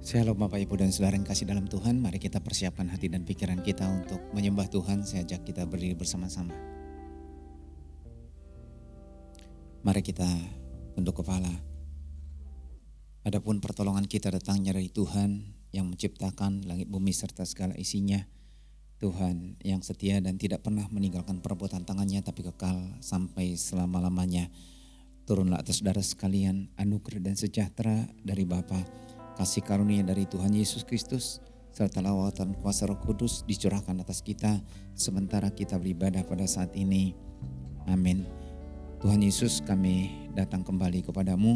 Shalom Bapak Ibu dan Saudara yang kasih dalam Tuhan. Mari kita persiapkan hati dan pikiran kita untuk menyembah Tuhan. Saya ajak kita berdiri bersama-sama. Mari kita tunduk kepala. Adapun pertolongan kita datangnya dari Tuhan yang menciptakan langit bumi serta segala isinya. Tuhan yang setia dan tidak pernah meninggalkan perbuatan tangannya tapi kekal sampai selama-lamanya. Turunlah atas saudara sekalian anugerah dan sejahtera dari Bapa, kasih karunia dari Tuhan Yesus Kristus, serta lawatan kuasa Roh Kudus dicurahkan atas kita sementara kita beribadah pada saat ini. Amin. Tuhan Yesus, kami datang kembali kepadamu.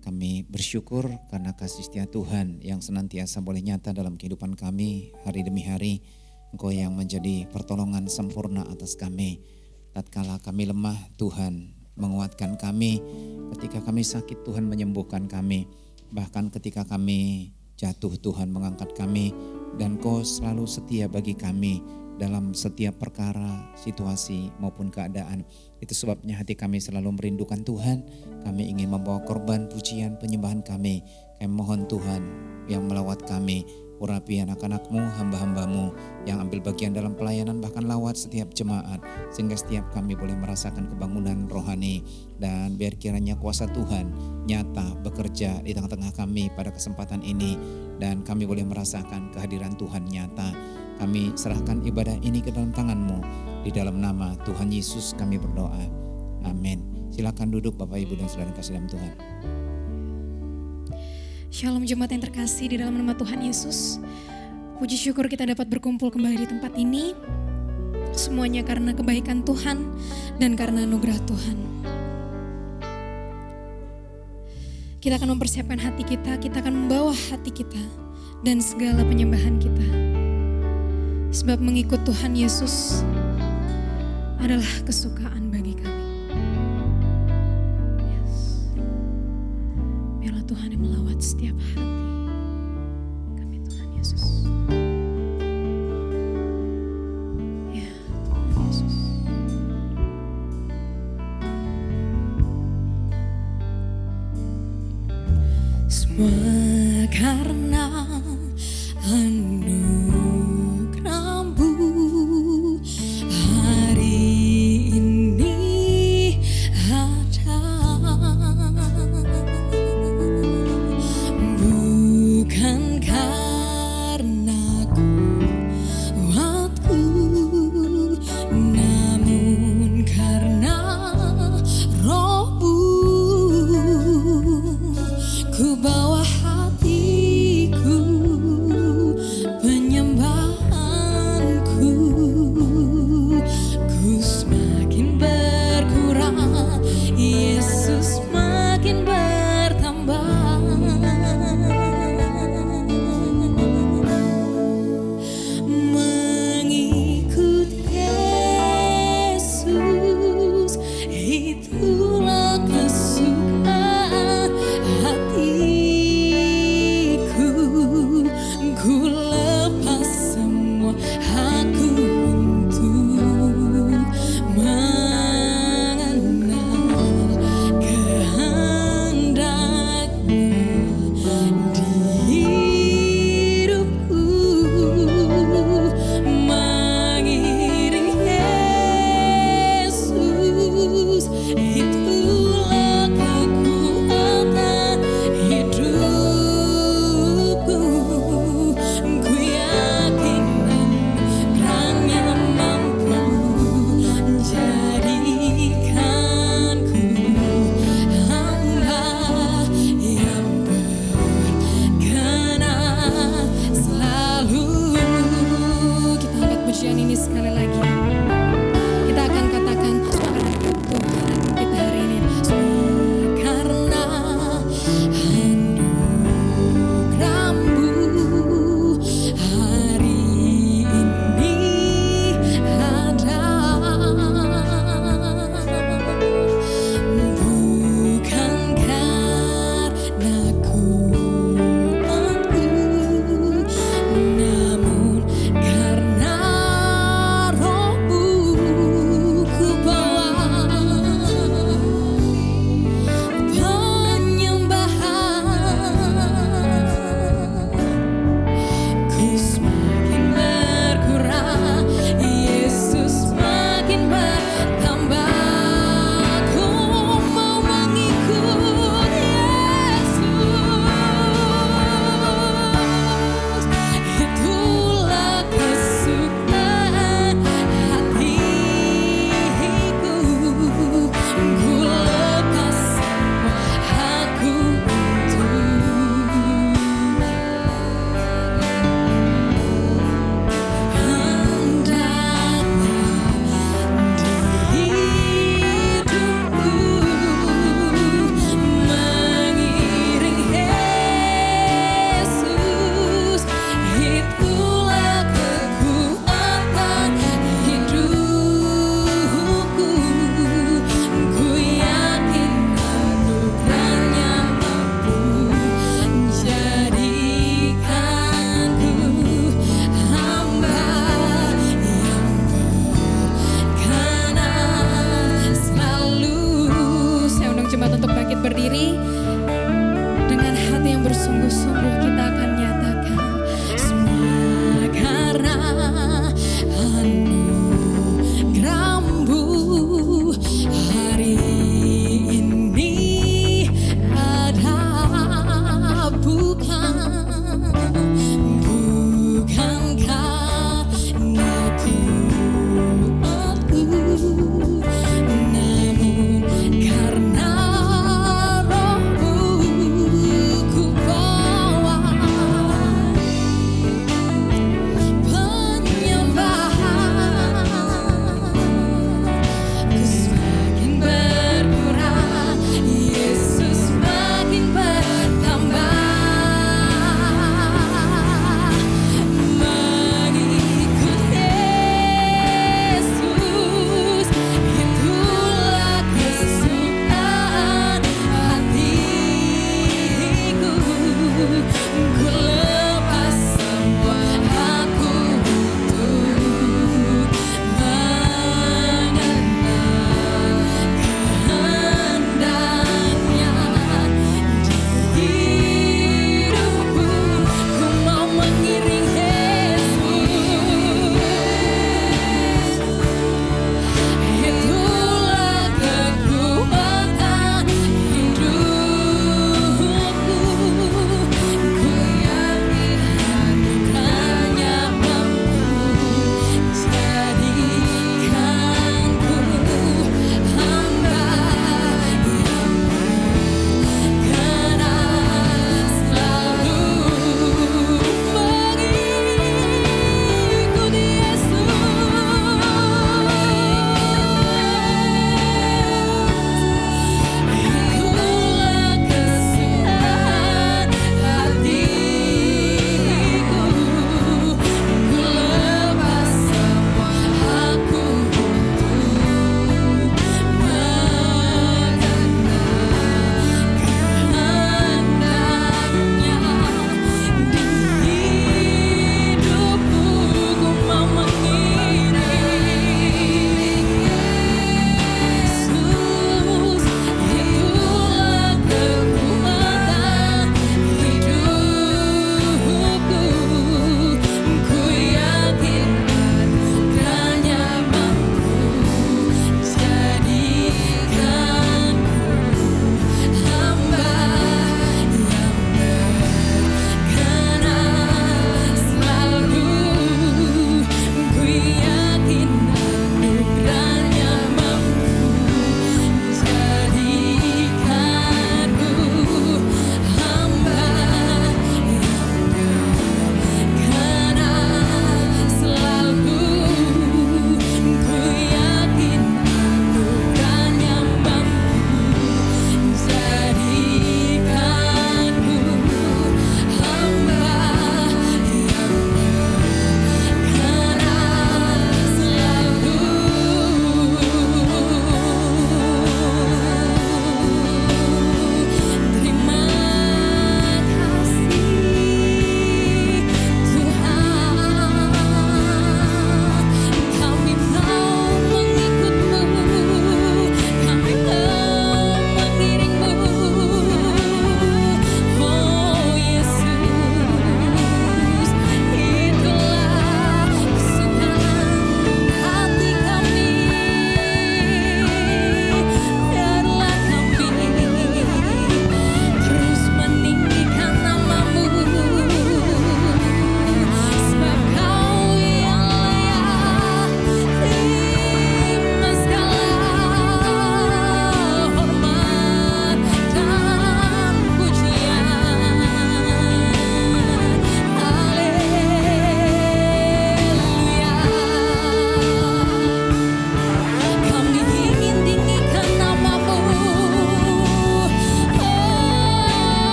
Kami bersyukur karena kasih setia Tuhan yang senantiasa boleh nyata dalam kehidupan kami hari demi hari. Engkau yang menjadi pertolongan sempurna atas kami. Tatkala kami lemah, Tuhan menguatkan kami. Ketika kami sakit, Tuhan menyembuhkan kami. Bahkan ketika kami jatuh, Tuhan mengangkat kami. Dan Kau selalu setia bagi kami dalam setiap perkara, situasi maupun keadaan. Itu sebabnya hati kami selalu merindukan Tuhan. Kami ingin membawa korban pujian penyembahan kami. Kami mohon Tuhan yang melawat kami. Urapi anak-anak-Mu, hamba-hamba-Mu yang ambil bagian dalam pelayanan, bahkan lawat setiap jemaat, sehingga setiap kami boleh merasakan kebangunan rohani. Dan biar kiranya kuasa Tuhan nyata bekerja di tengah-tengah kami pada kesempatan ini, dan kami boleh merasakan kehadiran Tuhan nyata. Kami serahkan ibadah ini ke dalam tangan-Mu. Di dalam nama Tuhan Yesus kami berdoa. Amin. Silakan duduk Bapak Ibu dan Saudara kasih dalam Tuhan. Shalom jemaat yang terkasih di dalam nama Tuhan Yesus. Puji syukur kita dapat berkumpul kembali di tempat ini. Semuanya karena kebaikan Tuhan dan karena anugerah Tuhan. Kita akan mempersiapkan hati kita akan membawa hati kita dan segala penyembahan kita. Sebab mengikut Tuhan Yesus adalah kesukaan bagi kami. Biarlah Tuhan yang melawat setiap hati kami, Tuhan Yesus. Ya, Tuhan Yesus. Semua karena anugerah-Mu hari ini ada. Bukan karena kuatku, namun karena Roh-Mu. Ku bawa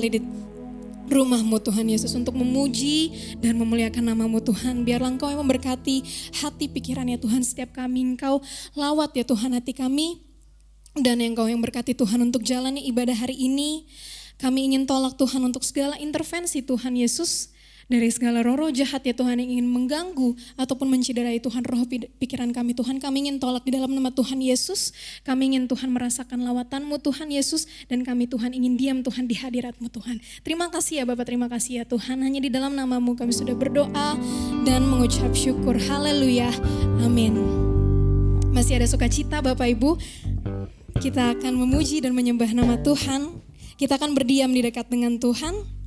kembali di rumah-Mu Tuhan Yesus untuk memuji dan memuliakan nama-Mu Tuhan. Biarlah Engkau yang memberkati hati pikiran ya Tuhan setiap kami. Engkau lawat ya Tuhan hati kami. Dan Engkau yang berkati Tuhan untuk jalani ibadah hari ini. Kami ingin tolak Tuhan untuk segala intervensi Tuhan Yesus. Dari segala roh-roh jahat ya Tuhan yang ingin mengganggu ataupun menciderai Tuhan roh pikiran kami Tuhan. Kami ingin tolak di dalam nama Tuhan Yesus. Kami ingin Tuhan merasakan lawatan-Mu Tuhan Yesus. Dan kami Tuhan ingin diam Tuhan di hadirat-Mu Tuhan. Terima kasih ya Bapak, terima kasih ya Tuhan. Hanya di dalam nama-Mu kami sudah berdoa dan mengucap syukur. Haleluya. Amin. Masih ada sukacita Bapak Ibu. Kita akan memuji dan menyembah nama Tuhan. Kita akan berdiam di dekat dengan Tuhan.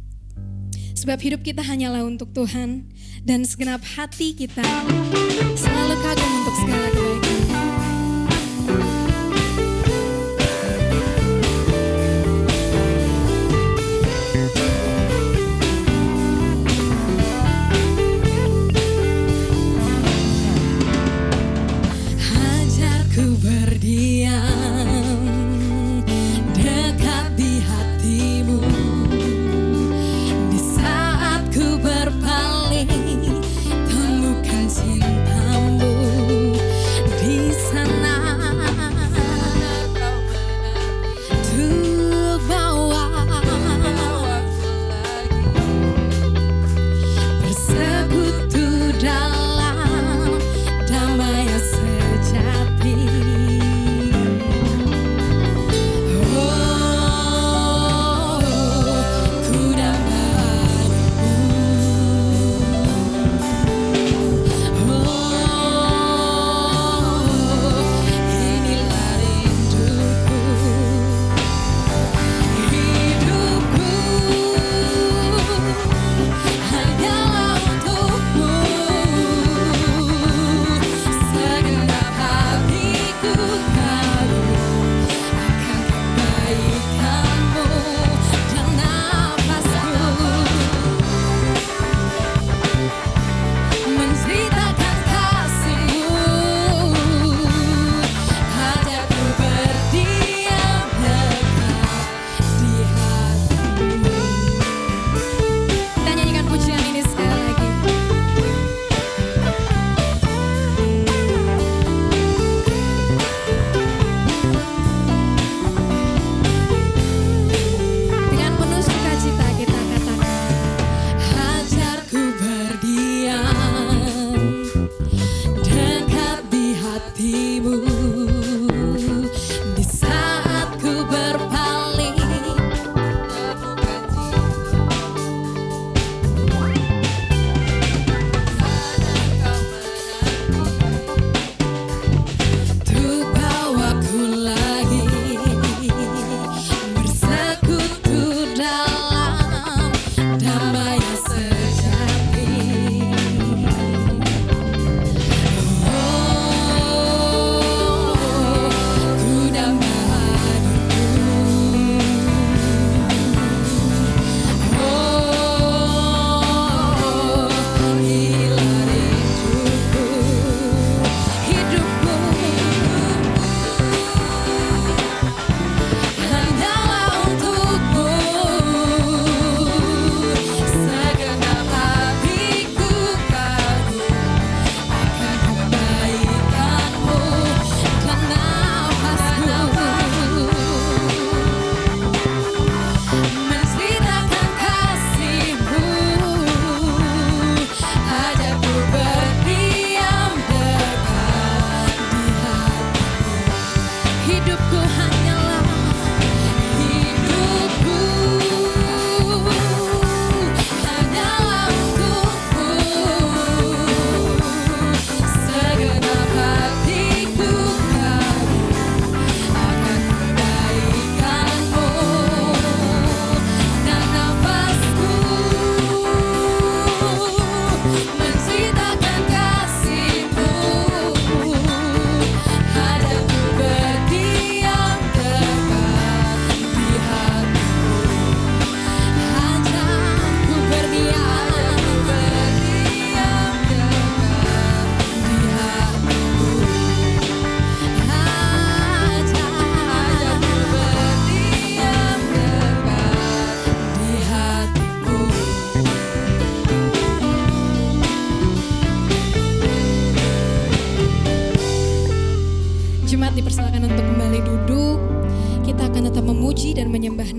Sebab hidup kita hanyalah untuk Tuhan. Dan segenap hati kita selalu kagum untuk segala kebaikan. Hajarku berdiam dekat di hati-Mu. Di saat ku berpaling, temukan cinta-Mu. Di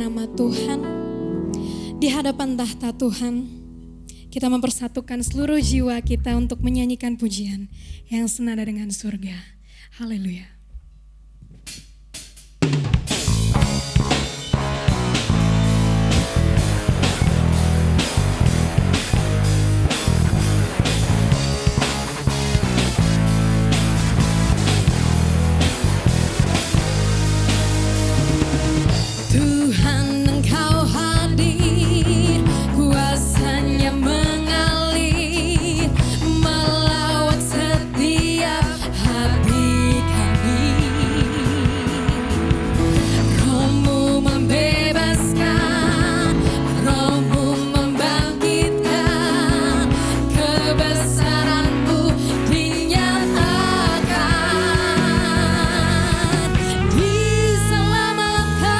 nama Tuhan, di hadapan tahta Tuhan, kita mempersatukan seluruh jiwa kita untuk menyanyikan pujian yang senada dengan surga. Haleluya. Tuhan, Engkau hadir, kuasanya mengalir, melawat setiap hati kami. Roh-Mu membebaskan, Roh-Mu membangkitkan, kebesaran-Mu dinyatakan, diselamatkan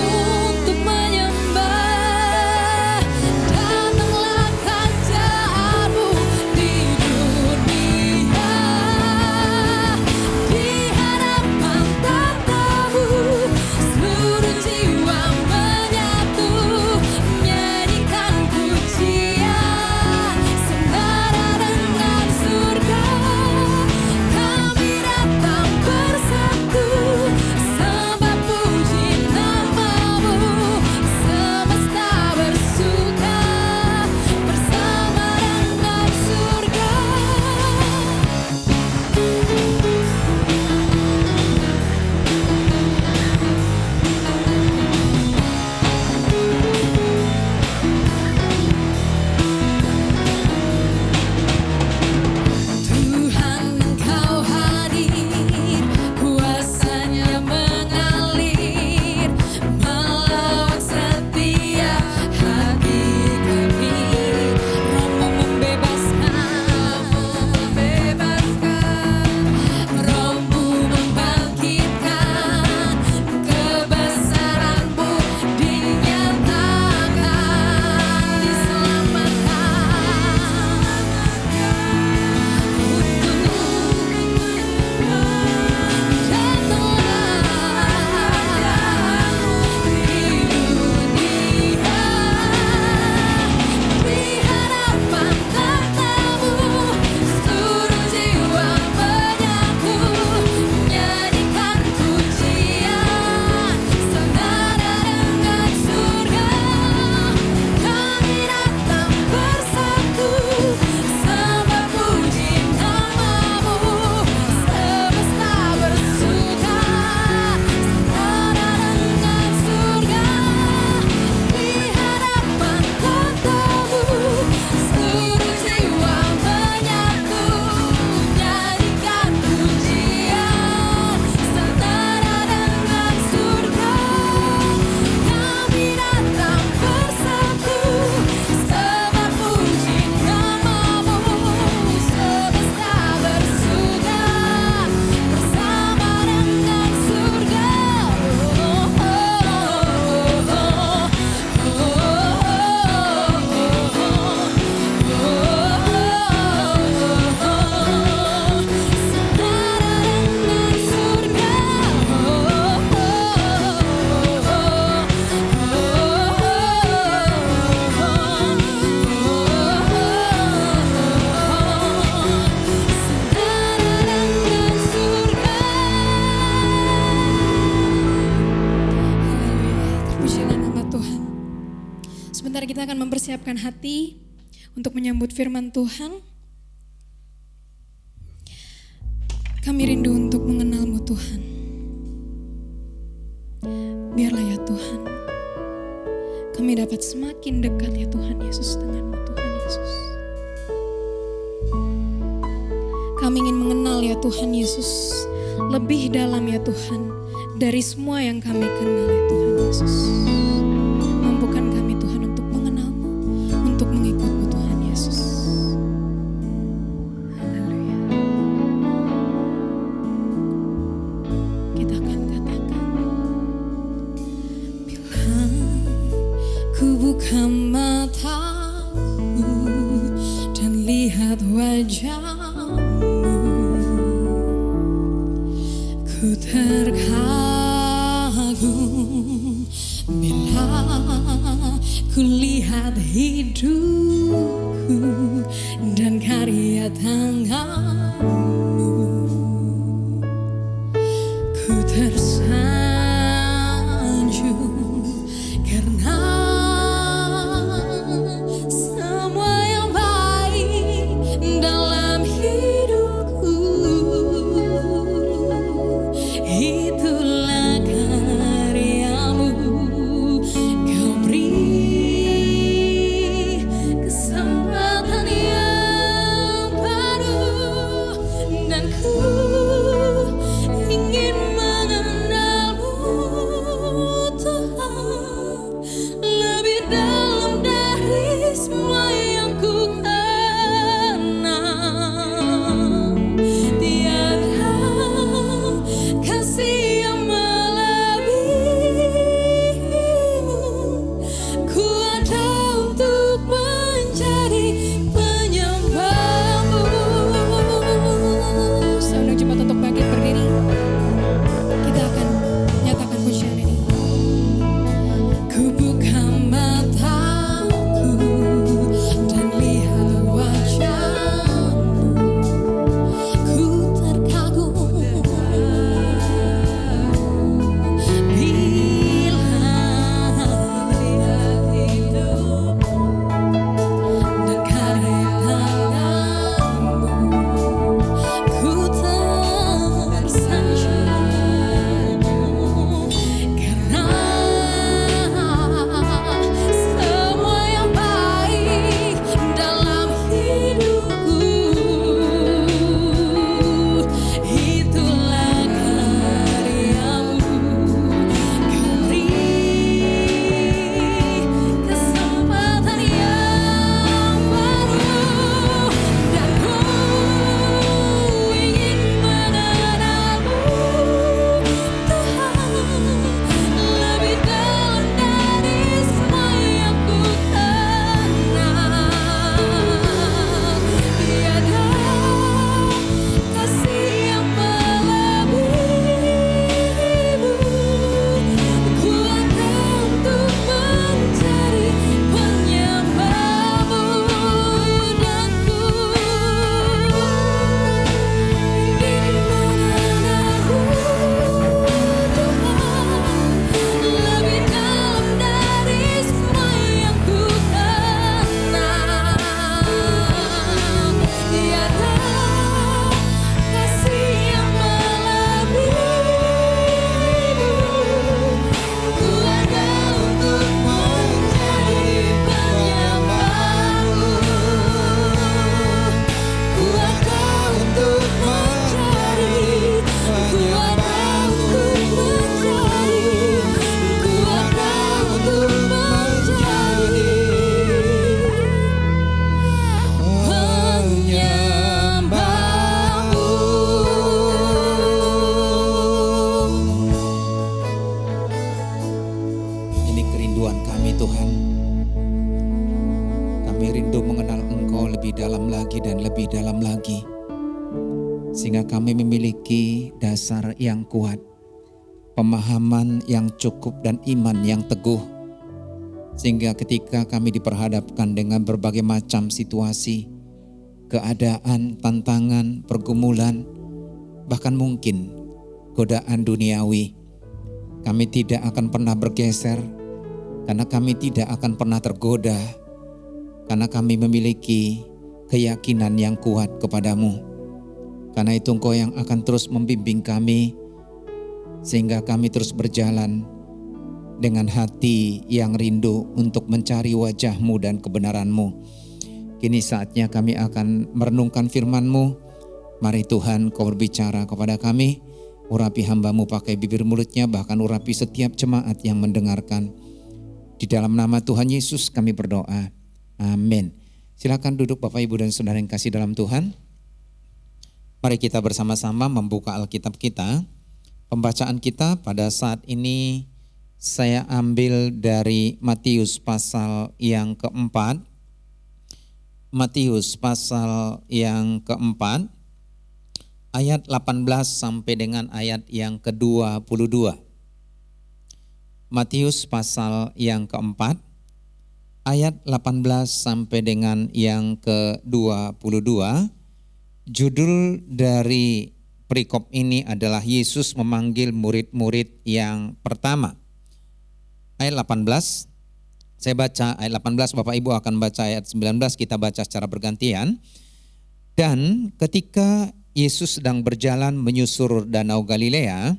untuk menyembah. Datanglah kerajaan-Mu di dunia, di hadapan tahta-Mu seluruh jiwa menyatu, menyanyikan pujian senada dengan surga. Kami datang bersatu, sembah puji nama-Mu, semesta bersuka bersama dengan surga. Tuhan, Engkau hadir, kuasanya mengalir, melawat setiap hati kami. Roh-Mu membebaskan, Roh-Mu membangkitkan, kebesaran-Mu dinyatakan, terpujilah nama Tuhan. Sebentar kita akan mempersiapkan hati untuk menyambut firman Tuhan. Kami rindu untuk mengenal-Mu Tuhan. Biarlah ya Tuhan, kami dapat semakin dekat ya Tuhan Yesus dengan-Mu Tuhan Yesus. Kami ingin mengenal ya Tuhan Yesus lebih dalam ya Tuhan dari semua yang kami kenal ya Tuhan Yesus. Mampukan kami Tuhan untuk mengenal-Mu, untuk mengikut-Mu Tuhan Yesus. Haleluya. Kita akan katakan, bila ku buka mataku dan lihat wajah-Mu, ku terkagum hidupku dan karya tanganmu. Ku tersanjung karena semua yang baik dalam hidupku. Itulah karyamu, kau beri kesempatan yang baru, dan ku ingin mengenalmu Tuhan lebih dalam dari semua yang ku kenal. Tiada kasih yang melebihimu. Ku ada untuk menjadi penyembahmu. Saya undang jemaat untuk bangkit berdiri. Kita akan nyatakan pujian ini. Ku buka mataku dan lihat wajahmu. Ku terkagum bila lihat hidupmu dan karya tanganmu. Ku tersanjung karena semua yang baik dalam hidupku. Itulah karyamu, kau beri kesempatan yang baru, dan ku ingin mengenalmu Tuhan lebih dalam dari semua yang ku kenal. Tiada kasih yang melebihimu. Ku ada untuk menjadi penyembahmu, dan ku ingin mengenalmu Tuhan lebih dalam dari semua yang ku kenal. Tiada kasih yang melebihimu. Ku ada untuk menjadi penyembahmu. Ku ada untuk menjadi, ku ada untuk menjadi, ku ada untuk menjadi penyembahmu. Ini kerinduan kami Tuhan. Kami rindu mengenal Engkau lebih dalam lagi dan lebih dalam lagi. Sehingga kami memiliki dasar yang kuat, pemahaman yang cukup dan iman yang teguh. Sehingga ketika kami diperhadapkan dengan berbagai macam situasi, keadaan, tantangan, pergumulan, bahkan mungkin godaan duniawi, kami tidak akan pernah bergeser, karena kami tidak akan pernah tergoda, karena kami memiliki keyakinan yang kuat kepadamu. Karena itu Engkau yang akan terus membimbing kami, sehingga kami terus berjalan dengan hati yang rindu untuk mencari wajah-Mu dan kebenaran-Mu. Kini saatnya kami akan merenungkan firman-Mu. Mari Tuhan, Kau berbicara kepada kami. Urapi hamba-Mu pakai bibir mulutnya, bahkan urapi setiap jemaat yang mendengarkan. Di dalam nama Tuhan Yesus kami berdoa. Amin. Silakan duduk Bapak Ibu dan Saudara yang kasih dalam Tuhan. Mari kita bersama-sama membuka Alkitab kita. Pembacaan kita pada saat ini saya ambil dari Matius pasal yang keempat. Matius pasal yang keempat, ayat 18 sampai dengan ayat yang ke-22. Matius pasal yang keempat, ayat 18 sampai dengan yang ke-22. Judul dari perikop ini adalah Yesus memanggil murid-murid yang pertama. Ayat 18, saya baca ayat 18, Bapak Ibu akan baca ayat 19, kita baca secara bergantian. Dan ketika Yesus sedang berjalan menyusur danau Galilea,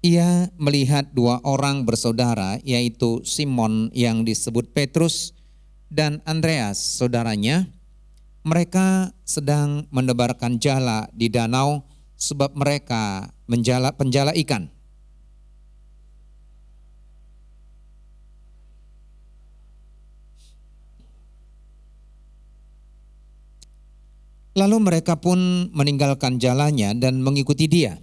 ia melihat dua orang bersaudara, yaitu Simon yang disebut Petrus dan Andreas saudaranya. Mereka sedang menebarkan jala di danau sebab mereka penjala ikan. Lalu mereka pun meninggalkan jalannya dan mengikuti dia.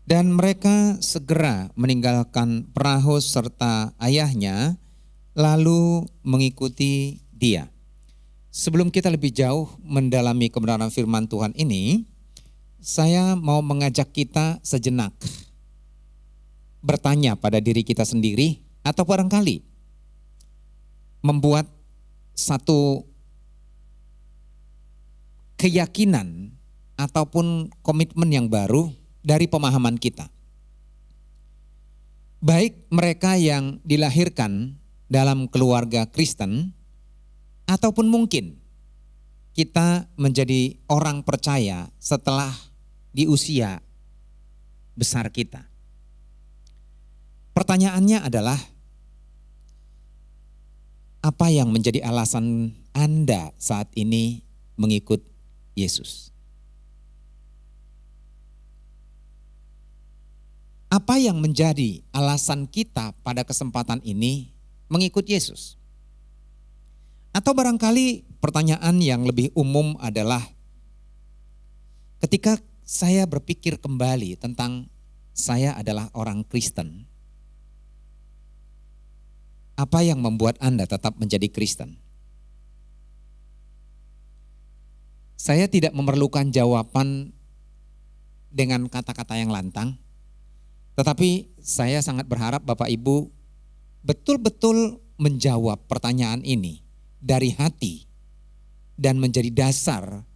Dan mereka segera meninggalkan perahu serta ayahnya, lalu mengikuti dia. Sebelum kita lebih jauh mendalami kebenaran firman Tuhan ini, saya mau mengajak kita sejenak bertanya pada diri kita sendiri, atau barangkali membuat satu keyakinan ataupun komitmen yang baru dari pemahaman kita. Baik mereka yang dilahirkan dalam keluarga Kristen, ataupun mungkin kita menjadi orang percaya setelah di usia besar kita. Pertanyaannya adalah, apa yang menjadi alasan Anda saat ini mengikut Yesus? Apa yang menjadi alasan kita pada kesempatan ini mengikut Yesus? Atau barangkali pertanyaan yang lebih umum adalah, ketika saya berpikir kembali tentang saya adalah orang Kristen, apa yang membuat Anda tetap menjadi Kristen? Saya tidak memerlukan jawaban dengan kata-kata yang lantang. Tetapi saya sangat berharap Bapak Ibu betul-betul menjawab pertanyaan ini dari hati dan menjadi dasar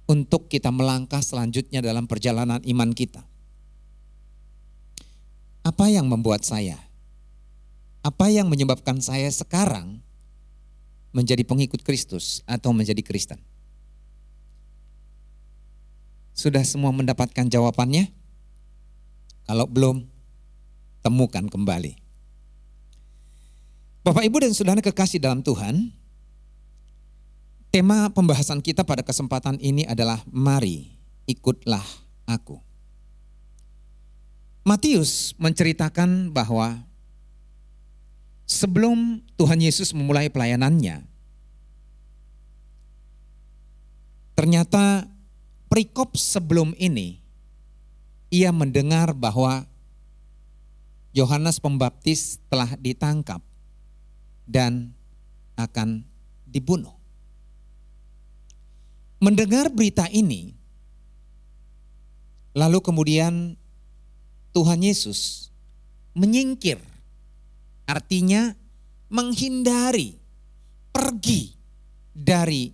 untuk kita melangkah selanjutnya dalam perjalanan iman kita. Apa yang membuat saya? Apa yang menyebabkan saya sekarang menjadi pengikut Kristus atau menjadi Kristen? Sudah semua mendapatkan jawabannya? Kalau belum, temukan kembali. Bapak, Ibu, dan saudara kekasih dalam Tuhan, tema pembahasan kita pada kesempatan ini adalah mari ikutlah aku. Matius menceritakan bahwa sebelum Tuhan Yesus memulai pelayanannya, ternyata perikop sebelum ini, ia mendengar bahwa Yohanes Pembaptis telah ditangkap dan akan dibunuh. Mendengar berita ini, lalu kemudian Tuhan Yesus menyingkir, artinya menghindari, pergi dari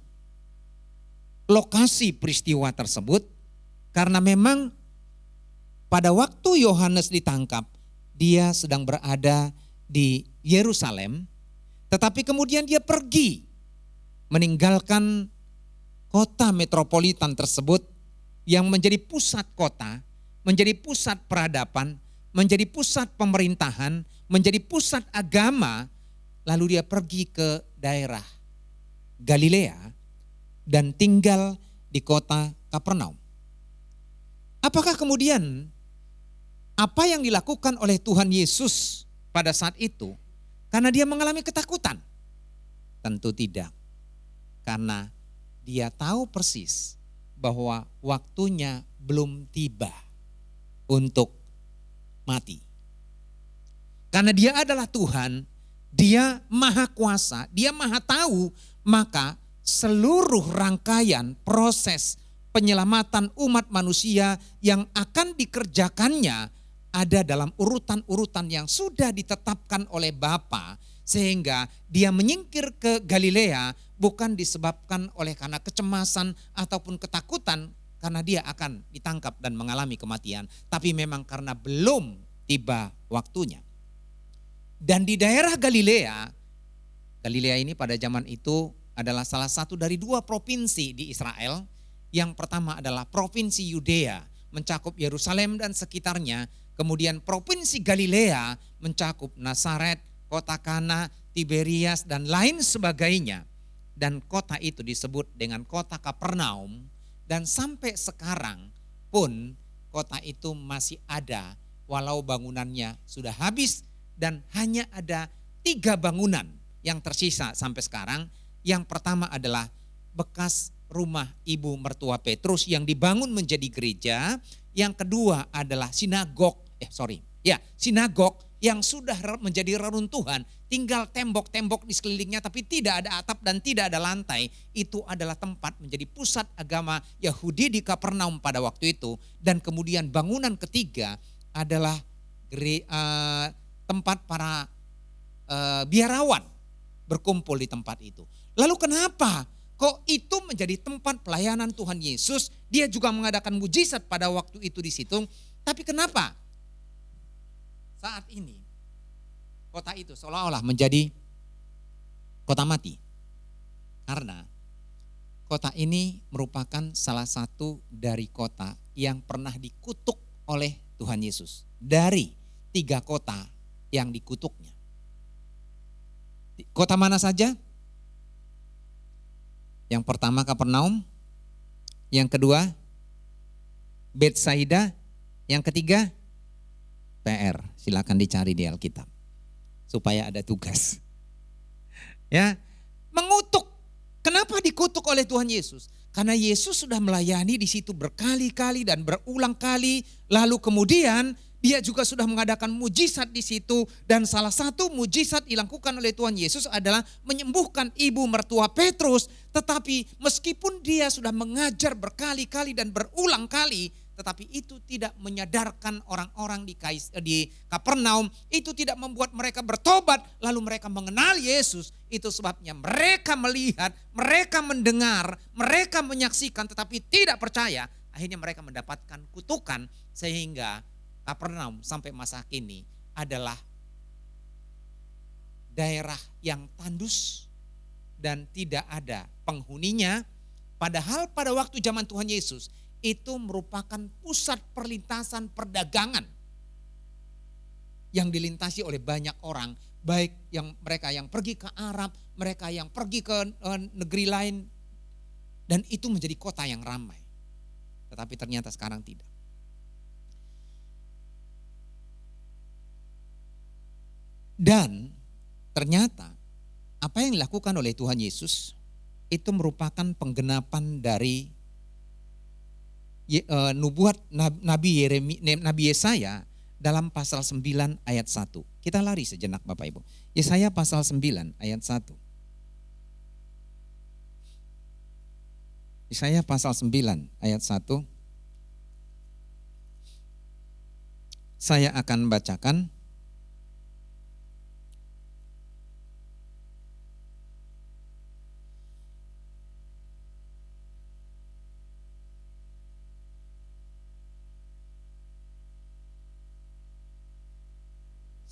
lokasi peristiwa tersebut, karena memang pada waktu Yohanes ditangkap, dia sedang berada di Yerusalem, tetapi kemudian dia pergi meninggalkan kota metropolitan tersebut yang menjadi pusat kota, menjadi pusat peradaban, menjadi pusat pemerintahan, menjadi pusat agama, lalu dia pergi ke daerah Galilea dan tinggal di kota Kapernaum. Apakah kemudian apa yang dilakukan oleh Tuhan Yesus pada saat itu karena dia mengalami ketakutan? Tentu tidak. Karena dia tahu persis bahwa waktunya belum tiba untuk mati. Karena dia adalah Tuhan, dia maha kuasa, dia maha tahu, maka seluruh rangkaian proses penyelamatan umat manusia yang akan dikerjakannya ada dalam urutan-urutan yang sudah ditetapkan oleh Bapa, sehingga dia menyingkir ke Galilea bukan disebabkan oleh karena kecemasan ataupun ketakutan karena dia akan ditangkap dan mengalami kematian, tapi memang karena belum tiba waktunya. Dan di daerah Galilea, Galilea ini pada zaman itu adalah salah satu dari 2 provinsi di Israel. Yang pertama adalah provinsi Yudea, mencakup Yerusalem dan sekitarnya. Kemudian provinsi Galilea mencakup Nazaret, kota Kana, Tiberias dan lain sebagainya. Dan kota itu disebut dengan kota Kapernaum. Dan sampai sekarang pun kota itu masih ada walau bangunannya sudah habis. Dan hanya ada 3 bangunan yang tersisa sampai sekarang. Yang pertama adalah bekas rumah ibu mertua Petrus yang dibangun menjadi gereja. Yang kedua adalah sinagog yang sudah menjadi reruntuhan. Tinggal tembok-tembok di sekelilingnya tapi tidak ada atap dan tidak ada lantai. Itu adalah tempat menjadi pusat agama Yahudi di Kapernaum pada waktu itu. Dan kemudian bangunan ketiga adalah tempat para biarawan berkumpul di tempat itu. Lalu kenapa kok itu menjadi tempat pelayanan Tuhan Yesus? Dia juga mengadakan mujizat pada waktu itu di situ. Tapi kenapa saat ini kota itu seolah-olah menjadi kota mati? Karena kota ini merupakan salah satu dari kota yang pernah dikutuk oleh Tuhan Yesus. Dari 3 kota yang dikutuknya. Kota mana saja? Yang pertama Kapernaum, yang kedua Betsaida, yang ketiga PR. Silakan dicari di Alkitab supaya ada tugas. Ya, mengutuk. Kenapa dikutuk oleh Tuhan Yesus? Karena Yesus sudah melayani di situ berkali-kali dan berulang kali, lalu kemudian dia juga sudah mengadakan mujizat di situ, dan salah satu mujizat dilakukan oleh Tuhan Yesus adalah menyembuhkan ibu mertua Petrus. Tetapi meskipun dia sudah mengajar berkali-kali dan berulang kali, tetapi itu tidak menyadarkan orang-orang di Kapernaum, itu tidak membuat mereka bertobat lalu mereka mengenal Yesus. Itu sebabnya mereka melihat, mereka mendengar, mereka menyaksikan tetapi tidak percaya. Akhirnya mereka mendapatkan kutukan sehingga Kapernaum sampai masa kini adalah daerah yang tandus dan tidak ada penghuninya. Padahal pada waktu zaman Tuhan Yesus itu merupakan pusat perlintasan perdagangan yang dilintasi oleh banyak orang, baik yang mereka yang pergi ke Arab, mereka yang pergi ke negeri lain, dan itu menjadi kota yang ramai. Tetapi ternyata sekarang tidak. Dan ternyata apa yang dilakukan oleh Tuhan Yesus itu merupakan penggenapan dari nubuat Nabi Yesaya dalam pasal 9 ayat 1. Kita lari sejenak Bapak Ibu. Yesaya pasal 9 ayat 1. Yesaya pasal 9 ayat 1. Saya akan bacakan.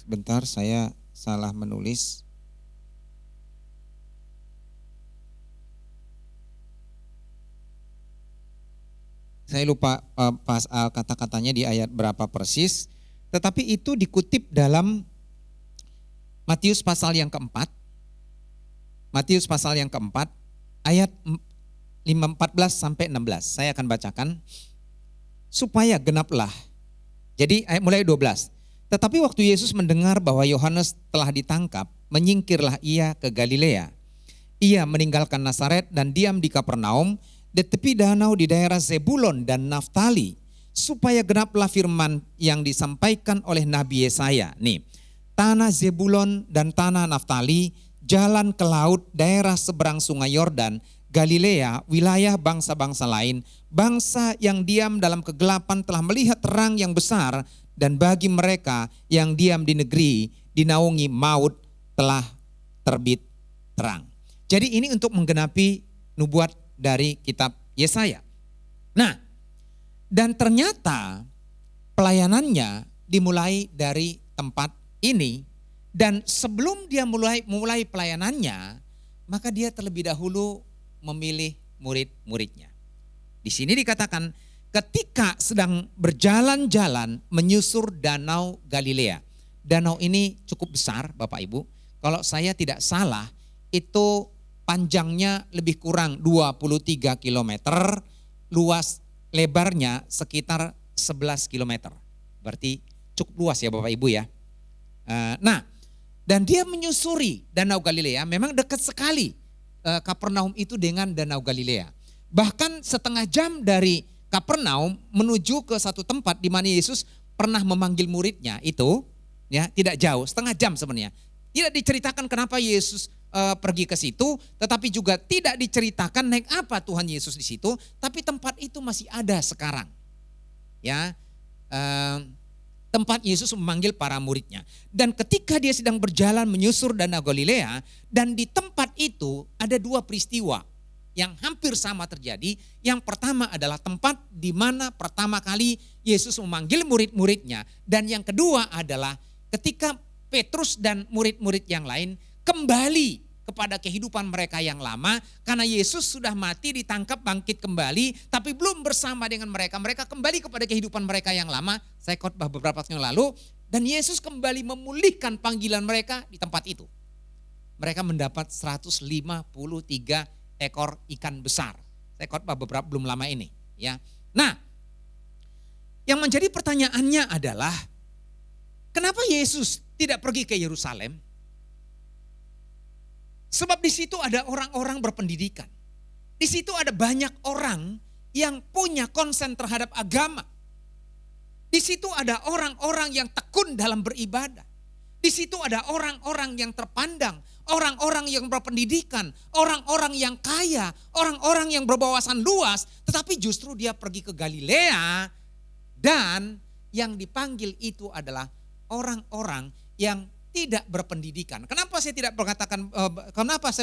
Sebentar, saya salah menulis. Saya lupa pas kata-katanya di ayat berapa persis. Tetapi itu dikutip dalam Matius pasal yang keempat. Matius pasal yang keempat ayat 14 sampai 16. Saya akan bacakan. Supaya genaplah. Jadi mulai 12. Tetapi waktu Yesus mendengar bahwa Yohanes telah ditangkap, menyingkirlah ia ke Galilea. Ia meninggalkan Nazaret dan diam di Kapernaum, di tepi danau di daerah Zebulon dan Naftali, supaya genaplah firman yang disampaikan oleh Nabi Yesaya. Nih, tanah Zebulon dan tanah Naftali, jalan ke laut, daerah seberang sungai Yordan, Galilea, wilayah bangsa-bangsa lain, bangsa yang diam dalam kegelapan telah melihat terang yang besar, dan bagi mereka yang diam di negeri dinaungi maut telah terbit terang. Jadi ini untuk menggenapi nubuat dari kitab Yesaya. Nah, dan ternyata pelayanannya dimulai dari tempat ini, dan sebelum dia mulai pelayanannya, maka dia terlebih dahulu memilih murid-muridnya. Di sini dikatakan ketika sedang berjalan-jalan menyusur danau Galilea. Danau ini cukup besar Bapak Ibu. Kalau saya tidak salah itu panjangnya lebih kurang 23 km, luas lebarnya sekitar 11 km. Berarti cukup luas ya Bapak Ibu ya. Nah, dan dia menyusuri danau Galilea, memang dekat sekali Kapernaum itu dengan danau Galilea. Bahkan setengah jam dari Kapernaum menuju ke satu tempat di mana Yesus pernah memanggil muridnya itu, ya tidak jauh, setengah jam sebenarnya. Tidak diceritakan kenapa Yesus pergi ke situ, tetapi juga tidak diceritakan naik apa Tuhan Yesus di situ, tapi tempat itu masih ada sekarang. Ya, tempat Yesus memanggil para muridnya. Dan ketika dia sedang berjalan menyusur danau Galilea, dan di tempat itu ada dua peristiwa yang hampir sama terjadi. Yang pertama adalah tempat di mana pertama kali Yesus memanggil murid-muridnya. Dan yang kedua adalah ketika Petrus dan murid-murid yang lain kembali kepada kehidupan mereka yang lama, karena Yesus sudah mati, ditangkap, bangkit kembali, tapi belum bersama dengan mereka. Mereka kembali kepada kehidupan mereka yang lama. Saya khotbah beberapa tahun yang lalu, dan Yesus kembali memulihkan panggilan mereka di tempat itu. Mereka mendapat 153 ekor ikan besar. Saya khotbah belum lama ini. Ya. Nah, yang menjadi pertanyaannya adalah, kenapa Yesus tidak pergi ke Yerusalem? Sebab di situ ada orang-orang berpendidikan. Di situ ada banyak orang yang punya konsen terhadap agama. Di situ ada orang-orang yang tekun dalam beribadah. Di situ ada orang-orang yang terpandang, orang-orang yang berpendidikan, orang-orang yang kaya, orang-orang yang berwawasan luas. Tetapi justru dia pergi ke Galilea, dan yang dipanggil itu adalah orang-orang yang tidak berpendidikan. Kenapa saya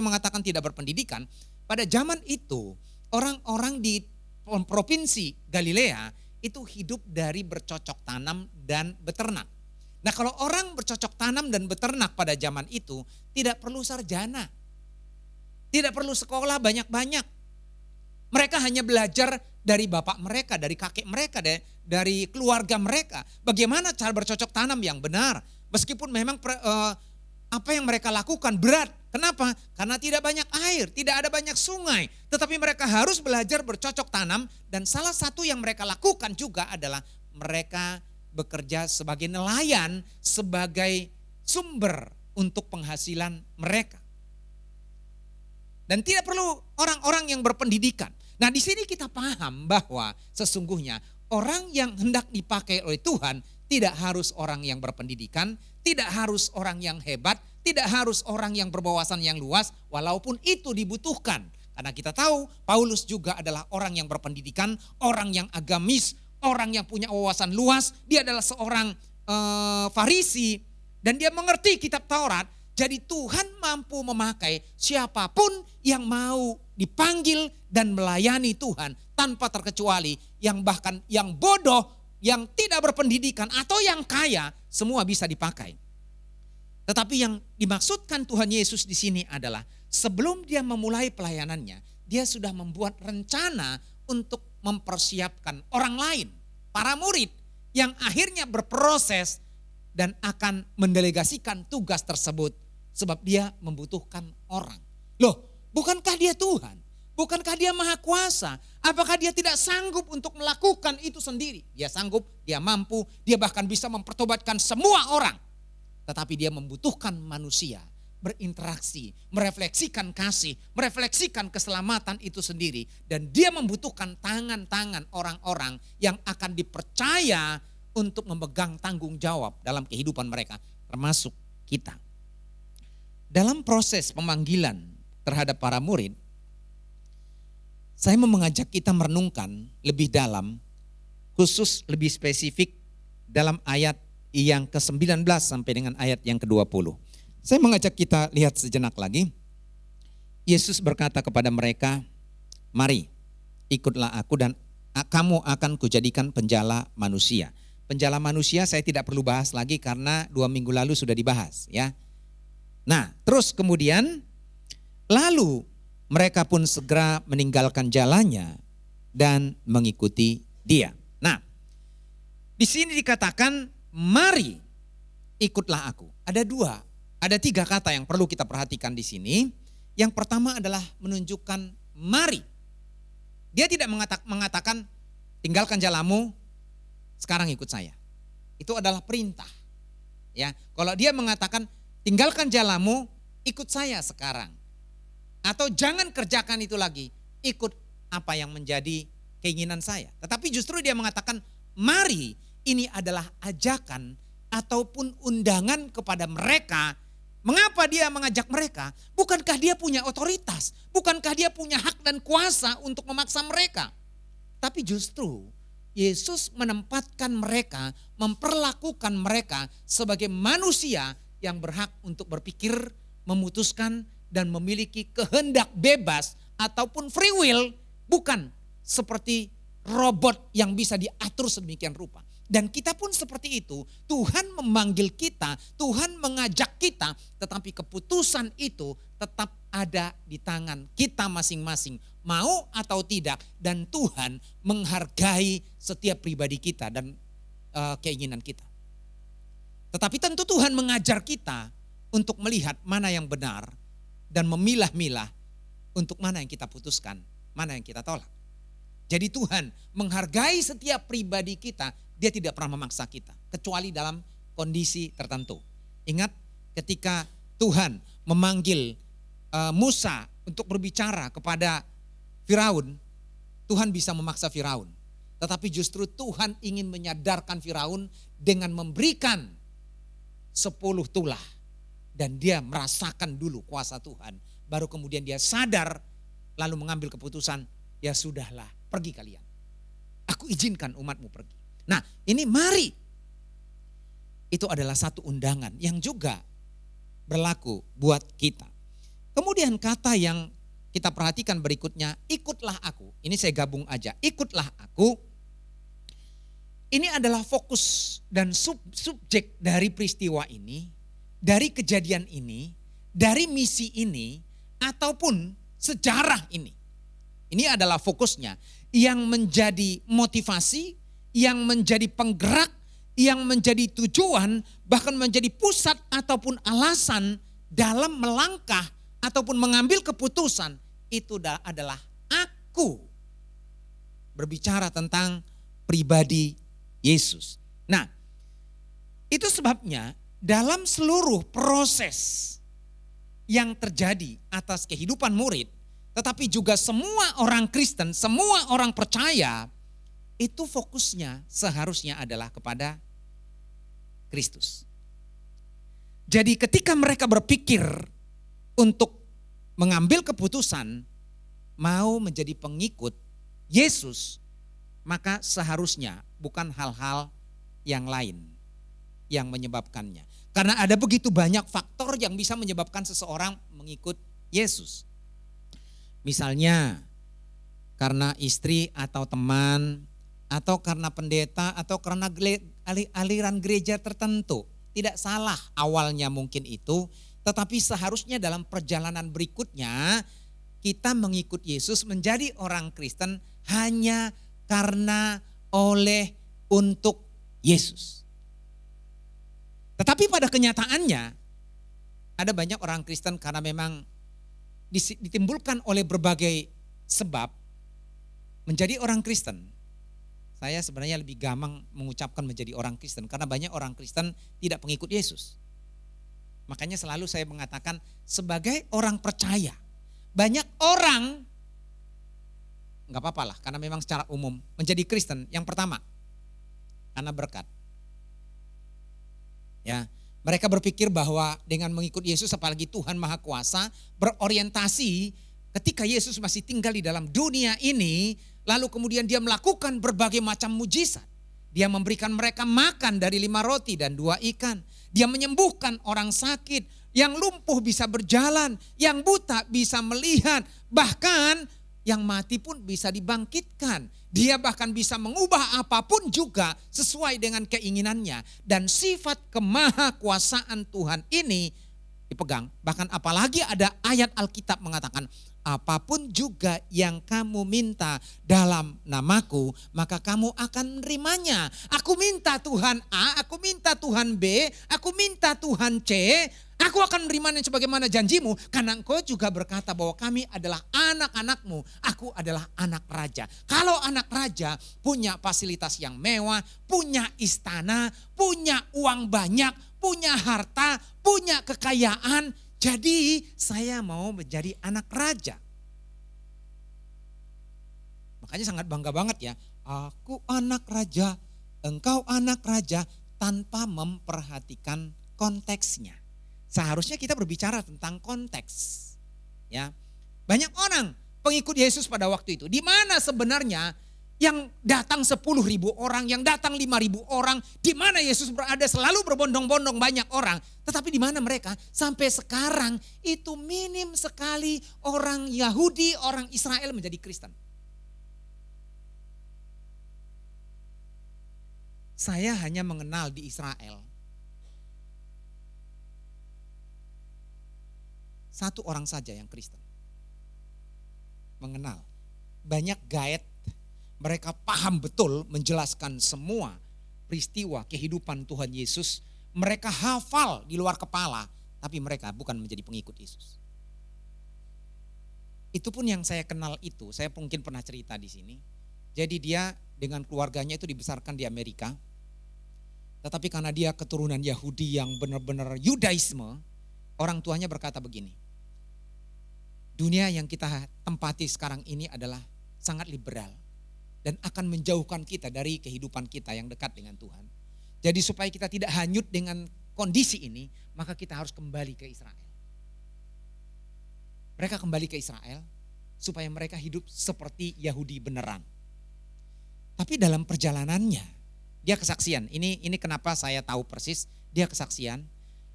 mengatakan tidak berpendidikan? Pada zaman itu orang-orang di provinsi Galilea itu hidup dari bercocok tanam dan beternak. Nah, kalau orang bercocok tanam dan beternak pada zaman itu tidak perlu sarjana. Tidak perlu sekolah banyak-banyak. Mereka hanya belajar dari bapak mereka, dari kakek mereka, dari keluarga mereka. Bagaimana cara bercocok tanam yang benar. Meskipun memang apa yang mereka lakukan berat. Kenapa? Karena tidak banyak air, tidak ada banyak sungai. Tetapi mereka harus belajar bercocok tanam, dan salah satu yang mereka lakukan juga adalah mereka bekerja sebagai nelayan, sebagai sumber untuk penghasilan mereka. Dan tidak perlu orang-orang yang berpendidikan. Nah, di sini kita paham bahwa sesungguhnya orang yang hendak dipakai oleh Tuhan tidak harus orang yang berpendidikan, tidak harus orang yang hebat, tidak harus orang yang berwawasan yang luas, walaupun itu dibutuhkan. Karena kita tahu Paulus juga adalah orang yang berpendidikan, orang yang agamis, orang yang punya wawasan luas. Dia adalah seorang Farisi, dan dia mengerti kitab Taurat. Jadi Tuhan mampu memakai siapapun yang mau dipanggil dan melayani Tuhan tanpa terkecuali, yang bahkan yang bodoh, yang tidak berpendidikan atau yang kaya, semua bisa dipakai. Tetapi yang dimaksudkan Tuhan Yesus di sini adalah sebelum dia memulai pelayanannya, dia sudah membuat rencana untuk mempersiapkan orang lain, para murid yang akhirnya berproses dan akan mendelegasikan tugas tersebut, sebab dia membutuhkan orang. Loh, bukankah dia Tuhan? Bukankah dia maha kuasa? Apakah dia tidak sanggup untuk melakukan itu sendiri? Dia sanggup, dia mampu, dia bahkan bisa mempertobatkan semua orang. Tetapi dia membutuhkan manusia berinteraksi, merefleksikan kasih, merefleksikan keselamatan itu sendiri. Dan dia membutuhkan tangan-tangan orang-orang yang akan dipercaya untuk memegang tanggung jawab dalam kehidupan mereka. Termasuk kita. Dalam proses pemanggilan terhadap para murid, saya mau mengajak kita merenungkan lebih dalam, khusus lebih spesifik dalam ayat yang ke-19 sampai dengan ayat yang ke-20. Saya mengajak kita lihat sejenak lagi. Yesus berkata kepada mereka, "Mari, ikutlah aku dan kamu akan kujadikan penjala manusia." Penjala manusia saya tidak perlu bahas lagi karena 2 minggu lalu sudah dibahas ya. Nah, terus kemudian lalu mereka pun segera meninggalkan jalannya dan mengikuti dia. Nah, di sini dikatakan mari ikutlah aku. Ada 3 kata yang perlu kita perhatikan di sini. Yang pertama adalah menunjukkan mari. Dia tidak mengatakan tinggalkan jalanmu, sekarang ikut saya. Itu adalah perintah. Ya, kalau dia mengatakan tinggalkan jalanmu, ikut saya sekarang. Atau jangan kerjakan itu lagi, ikut apa yang menjadi keinginan saya. Tetapi justru dia mengatakan mari, ini adalah ajakan ataupun undangan kepada mereka. Mengapa dia mengajak mereka? Bukankah dia punya otoritas? Bukankah dia punya hak dan kuasa untuk memaksa mereka? Tapi justru Yesus menempatkan mereka, memperlakukan mereka sebagai manusia yang berhak untuk berpikir, memutuskan dan memiliki kehendak bebas ataupun free will, bukan seperti robot yang bisa diatur sedemikian rupa. Dan kita pun seperti itu, Tuhan memanggil kita, Tuhan mengajak kita, tetapi keputusan itu tetap ada di tangan kita masing-masing, mau atau tidak. Dan Tuhan menghargai setiap pribadi kita dan keinginan kita. Tetapi tentu Tuhan mengajar kita untuk melihat mana yang benar dan memilah-milah untuk mana yang kita putuskan, mana yang kita tolak. Jadi Tuhan menghargai setiap pribadi kita, dia tidak pernah memaksa kita, kecuali dalam kondisi tertentu. Ingat ketika Tuhan memanggil Musa untuk berbicara kepada Firaun, Tuhan bisa memaksa Firaun. Tetapi justru Tuhan ingin menyadarkan Firaun dengan memberikan 10 tulah. Dan dia merasakan dulu kuasa Tuhan. Baru kemudian dia sadar, lalu mengambil keputusan, ya sudahlah, pergi kalian. Aku izinkan umatmu pergi. Nah, ini mari. Itu adalah satu undangan yang juga berlaku buat kita. Kemudian kata yang kita perhatikan berikutnya, ikutlah aku. Ini saya gabung aja, ikutlah aku. Ini adalah fokus dan subjek dari peristiwa ini, dari kejadian ini, dari misi ini, ataupun sejarah ini. Ini adalah fokusnya yang menjadi motivasi, yang menjadi penggerak, yang menjadi tujuan, bahkan menjadi pusat ataupun alasan dalam melangkah ataupun mengambil keputusan. Itu adalah aku. Berbicara tentang pribadi Yesus. Nah, itu sebabnya dalam seluruh proses yang terjadi atas kehidupan murid, tetapi juga semua orang Kristen, semua orang percaya, itu fokusnya seharusnya adalah kepada Kristus. Jadi ketika mereka berpikir untuk mengambil keputusan mau menjadi pengikut Yesus, maka seharusnya bukan hal-hal yang lain yang menyebabkannya. Karena ada begitu banyak faktor yang bisa menyebabkan seseorang mengikut Yesus. Misalnya karena istri atau teman, atau karena pendeta, atau karena aliran gereja tertentu. Tidak salah awalnya mungkin itu, tetapi seharusnya dalam perjalanan berikutnya kita mengikut Yesus menjadi orang Kristen hanya karena oleh untuk Yesus. Tetapi pada kenyataannya ada banyak orang Kristen karena memang ditimbulkan oleh berbagai sebab menjadi orang Kristen. Saya sebenarnya lebih gampang mengucapkan menjadi orang Kristen karena banyak orang Kristen tidak pengikut Yesus. Makanya selalu saya mengatakan sebagai orang percaya, banyak orang nggak apa-apa lah karena memang secara umum menjadi Kristen yang pertama karena berkat. Ya, Mereka berpikir bahwa dengan mengikut Yesus, apalagi Tuhan Maha Kuasa, berorientasi ketika Yesus masih tinggal di dalam dunia ini, lalu kemudian dia melakukan berbagai macam mujizat. Dia memberikan mereka makan dari 5 roti dan 2 ikan. Dia menyembuhkan orang sakit, yang lumpuh bisa berjalan, yang buta bisa melihat, bahkan yang mati pun bisa dibangkitkan. Dia bahkan bisa mengubah apapun juga sesuai dengan keinginannya. Dan sifat kemahakuasaan Tuhan ini dipegang. Bahkan apalagi ada ayat Alkitab mengatakan, apapun juga yang kamu minta dalam namaku, maka kamu akan menerimanya. Aku minta Tuhan A, aku minta Tuhan B, aku minta Tuhan C, aku akan menerimanya sebagaimana janjimu. Karena engkau juga berkata bahwa kami adalah anak-anakmu, aku adalah anak raja. Kalau anak raja punya fasilitas yang mewah, punya istana, punya uang banyak, punya harta, punya kekayaan, jadi saya mau menjadi anak raja. Makanya sangat bangga banget ya. Aku anak raja, engkau anak raja, tanpa memperhatikan konteksnya. Seharusnya kita berbicara tentang konteks. Ya, banyak orang pengikut Yesus pada waktu itu. Di mana sebenarnya yang datang 10.000 orang, yang datang 5.000 orang, di mana Yesus berada selalu berbondong-bondong banyak orang. Tetapi di mana mereka? Sampai sekarang itu minim sekali orang Yahudi, orang Israel menjadi Kristen. Saya hanya mengenal di Israel satu orang saja yang Kristen. Mengenal. Banyak guide, mereka paham betul menjelaskan semua peristiwa kehidupan Tuhan Yesus. Mereka hafal di luar kepala, tapi mereka bukan menjadi pengikut Yesus. Itu pun yang saya kenal itu, saya mungkin pernah cerita di sini. Jadi dia dengan keluarganya itu dibesarkan di Amerika. Tetapi karena dia keturunan Yahudi yang benar-benar Yudaisme, orang tuanya berkata begini, dunia yang kita tempati sekarang ini adalah sangat liberal dan akan menjauhkan kita dari kehidupan kita yang dekat dengan Tuhan. Jadi supaya kita tidak hanyut dengan kondisi ini, maka kita harus kembali ke Israel. Mereka kembali ke Israel supaya mereka hidup seperti Yahudi beneran. Tapi dalam perjalanannya, dia kesaksian. Ini kenapa saya tahu persis, dia kesaksian.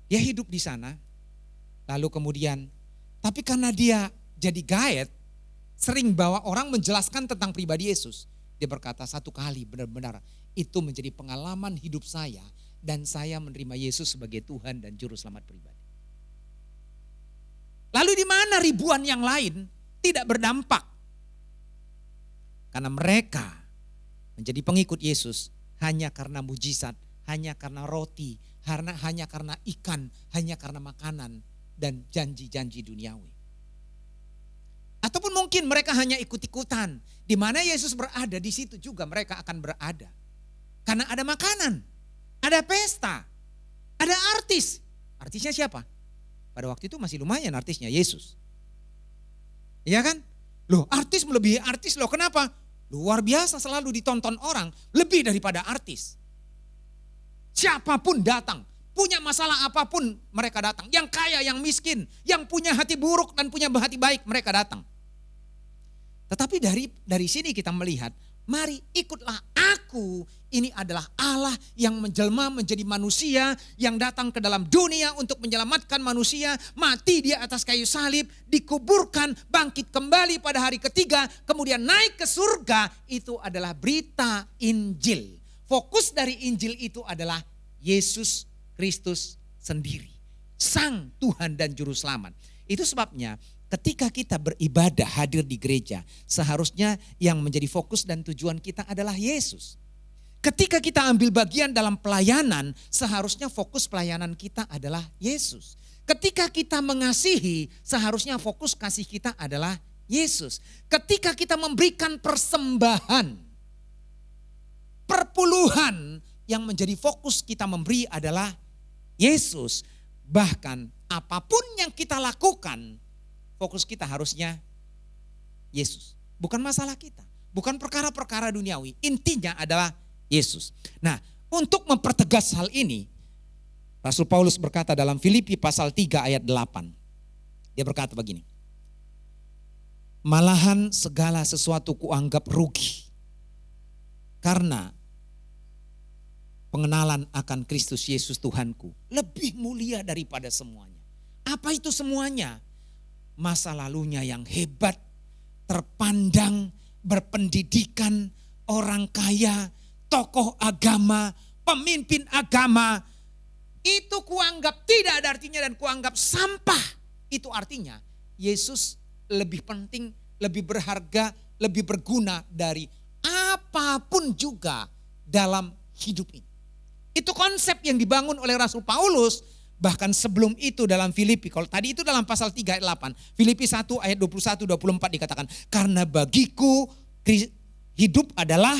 Dia hidup di sana, lalu kemudian, tapi karena dia jadi guide, sering bawa orang menjelaskan tentang pribadi Yesus. Dia berkata, satu kali benar-benar itu menjadi pengalaman hidup saya, dan saya menerima Yesus sebagai Tuhan dan Juru Selamat pribadi. Lalu di mana ribuan yang lain tidak berdampak? Karena mereka menjadi pengikut Yesus hanya karena mujizat, hanya karena roti, hanya karena ikan, hanya karena makanan dan janji-janji duniawi. Ataupun mungkin mereka hanya ikut-ikutan. Di mana Yesus berada, di situ juga mereka akan berada. Karena ada makanan, ada pesta, ada artis. Artisnya siapa? Pada waktu itu masih lumayan artisnya, Yesus. Iya kan? Loh, artis melebihi artis loh, kenapa? Luar biasa, selalu ditonton orang, lebih daripada artis. Siapapun datang, punya masalah apapun mereka datang. Yang kaya, yang miskin, yang punya hati buruk dan punya hati baik, mereka datang. Tetapi dari sini kita melihat, mari ikutlah aku. Ini adalah Allah yang menjelma menjadi manusia, yang datang ke dalam dunia untuk menyelamatkan manusia, mati di atas kayu salib, dikuburkan, bangkit kembali pada hari ketiga, kemudian naik ke surga. Itu adalah berita Injil. Fokus dari Injil itu adalah Yesus Kristus sendiri, Sang Tuhan dan Juru Selamat. Itu sebabnya ketika kita beribadah hadir di gereja, seharusnya yang menjadi fokus dan tujuan kita adalah Yesus. Ketika kita ambil bagian dalam pelayanan, seharusnya fokus pelayanan kita adalah Yesus. Ketika kita mengasihi, seharusnya fokus kasih kita adalah Yesus. Ketika kita memberikan persembahan, perpuluhan, yang menjadi fokus kita memberi adalah Yesus. Bahkan apapun yang kita lakukan, fokus kita harusnya Yesus. Bukan masalah kita, bukan perkara-perkara duniawi. Intinya adalah Yesus. Nah, untuk mempertegas hal ini, Rasul Paulus berkata dalam Filipi pasal 3 ayat 8. Dia berkata begini. Malahan segala sesuatu kuanggap rugi karena pengenalan akan Kristus Yesus Tuhanku lebih mulia daripada semuanya. Apa itu semuanya? Masa lalunya yang hebat, terpandang, berpendidikan, orang kaya, tokoh agama, pemimpin agama. Itu kuanggap tidak ada artinya dan kuanggap sampah. Itu artinya Yesus lebih penting, lebih berharga, lebih berguna dari apapun juga dalam hidup ini. Itu konsep yang dibangun oleh Rasul Paulus. Bahkan sebelum itu dalam Filipi, kalau tadi itu dalam pasal 3 ayat 8. Filipi 1 ayat 21-24 dikatakan, karena bagiku hidup adalah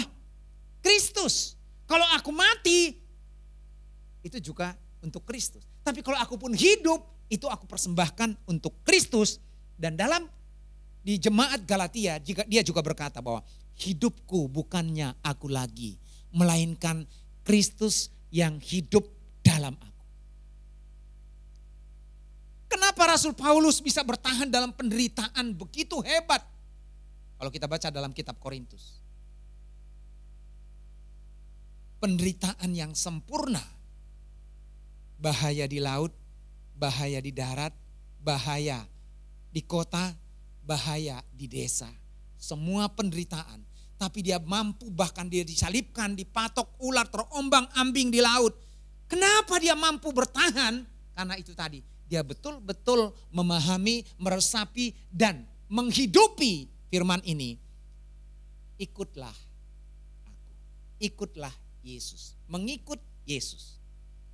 Kristus. Kalau aku mati, itu juga untuk Kristus. Tapi kalau aku pun hidup, itu aku persembahkan untuk Kristus. Dan di jemaat Galatia, dia juga berkata bahwa hidupku bukannya aku lagi, melainkan Kristus yang hidup dalam aku. Kenapa Rasul Paulus bisa bertahan dalam penderitaan begitu hebat? Kalau kita baca dalam kitab Korintus. Penderitaan yang sempurna. Bahaya di laut, bahaya di darat, bahaya di kota, bahaya di desa. Semua penderitaan. Tapi dia mampu, bahkan dia disalibkan, dipatok ular, terombang-ambing di laut. Kenapa dia mampu bertahan? Karena itu tadi, dia betul-betul memahami, meresapi, dan menghidupi firman ini. Ikutlah aku, ikutlah Yesus, mengikut Yesus.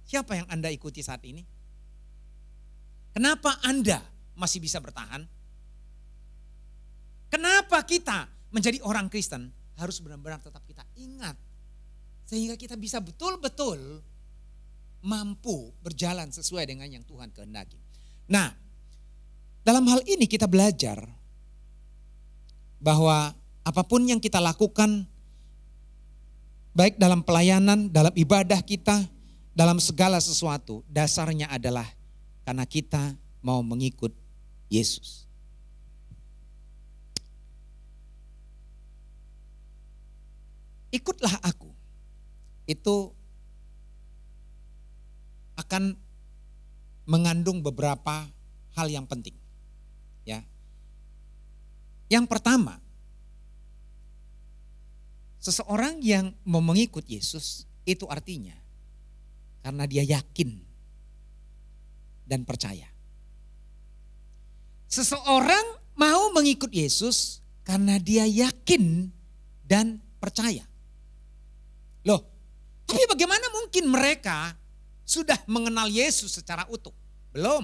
Siapa yang Anda ikuti saat ini? Kenapa Anda masih bisa bertahan? Kenapa kita menjadi orang Kristen harus benar-benar tetap kita ingat. Sehingga kita bisa betul-betul mampu berjalan sesuai dengan yang Tuhan kehendaki. Nah, dalam hal ini kita belajar bahwa apapun yang kita lakukan, baik dalam pelayanan, dalam ibadah kita, dalam segala sesuatu, dasarnya adalah karena kita mau mengikut Yesus. Ikutlah aku, itu akan mengandung beberapa hal yang penting. Ya. Yang pertama, seseorang yang mau mengikut Yesus itu artinya karena dia yakin dan percaya. Seseorang mau mengikut Yesus karena dia yakin dan percaya. Loh, tapi bagaimana mungkin mereka sudah mengenal Yesus secara utuh? Belum.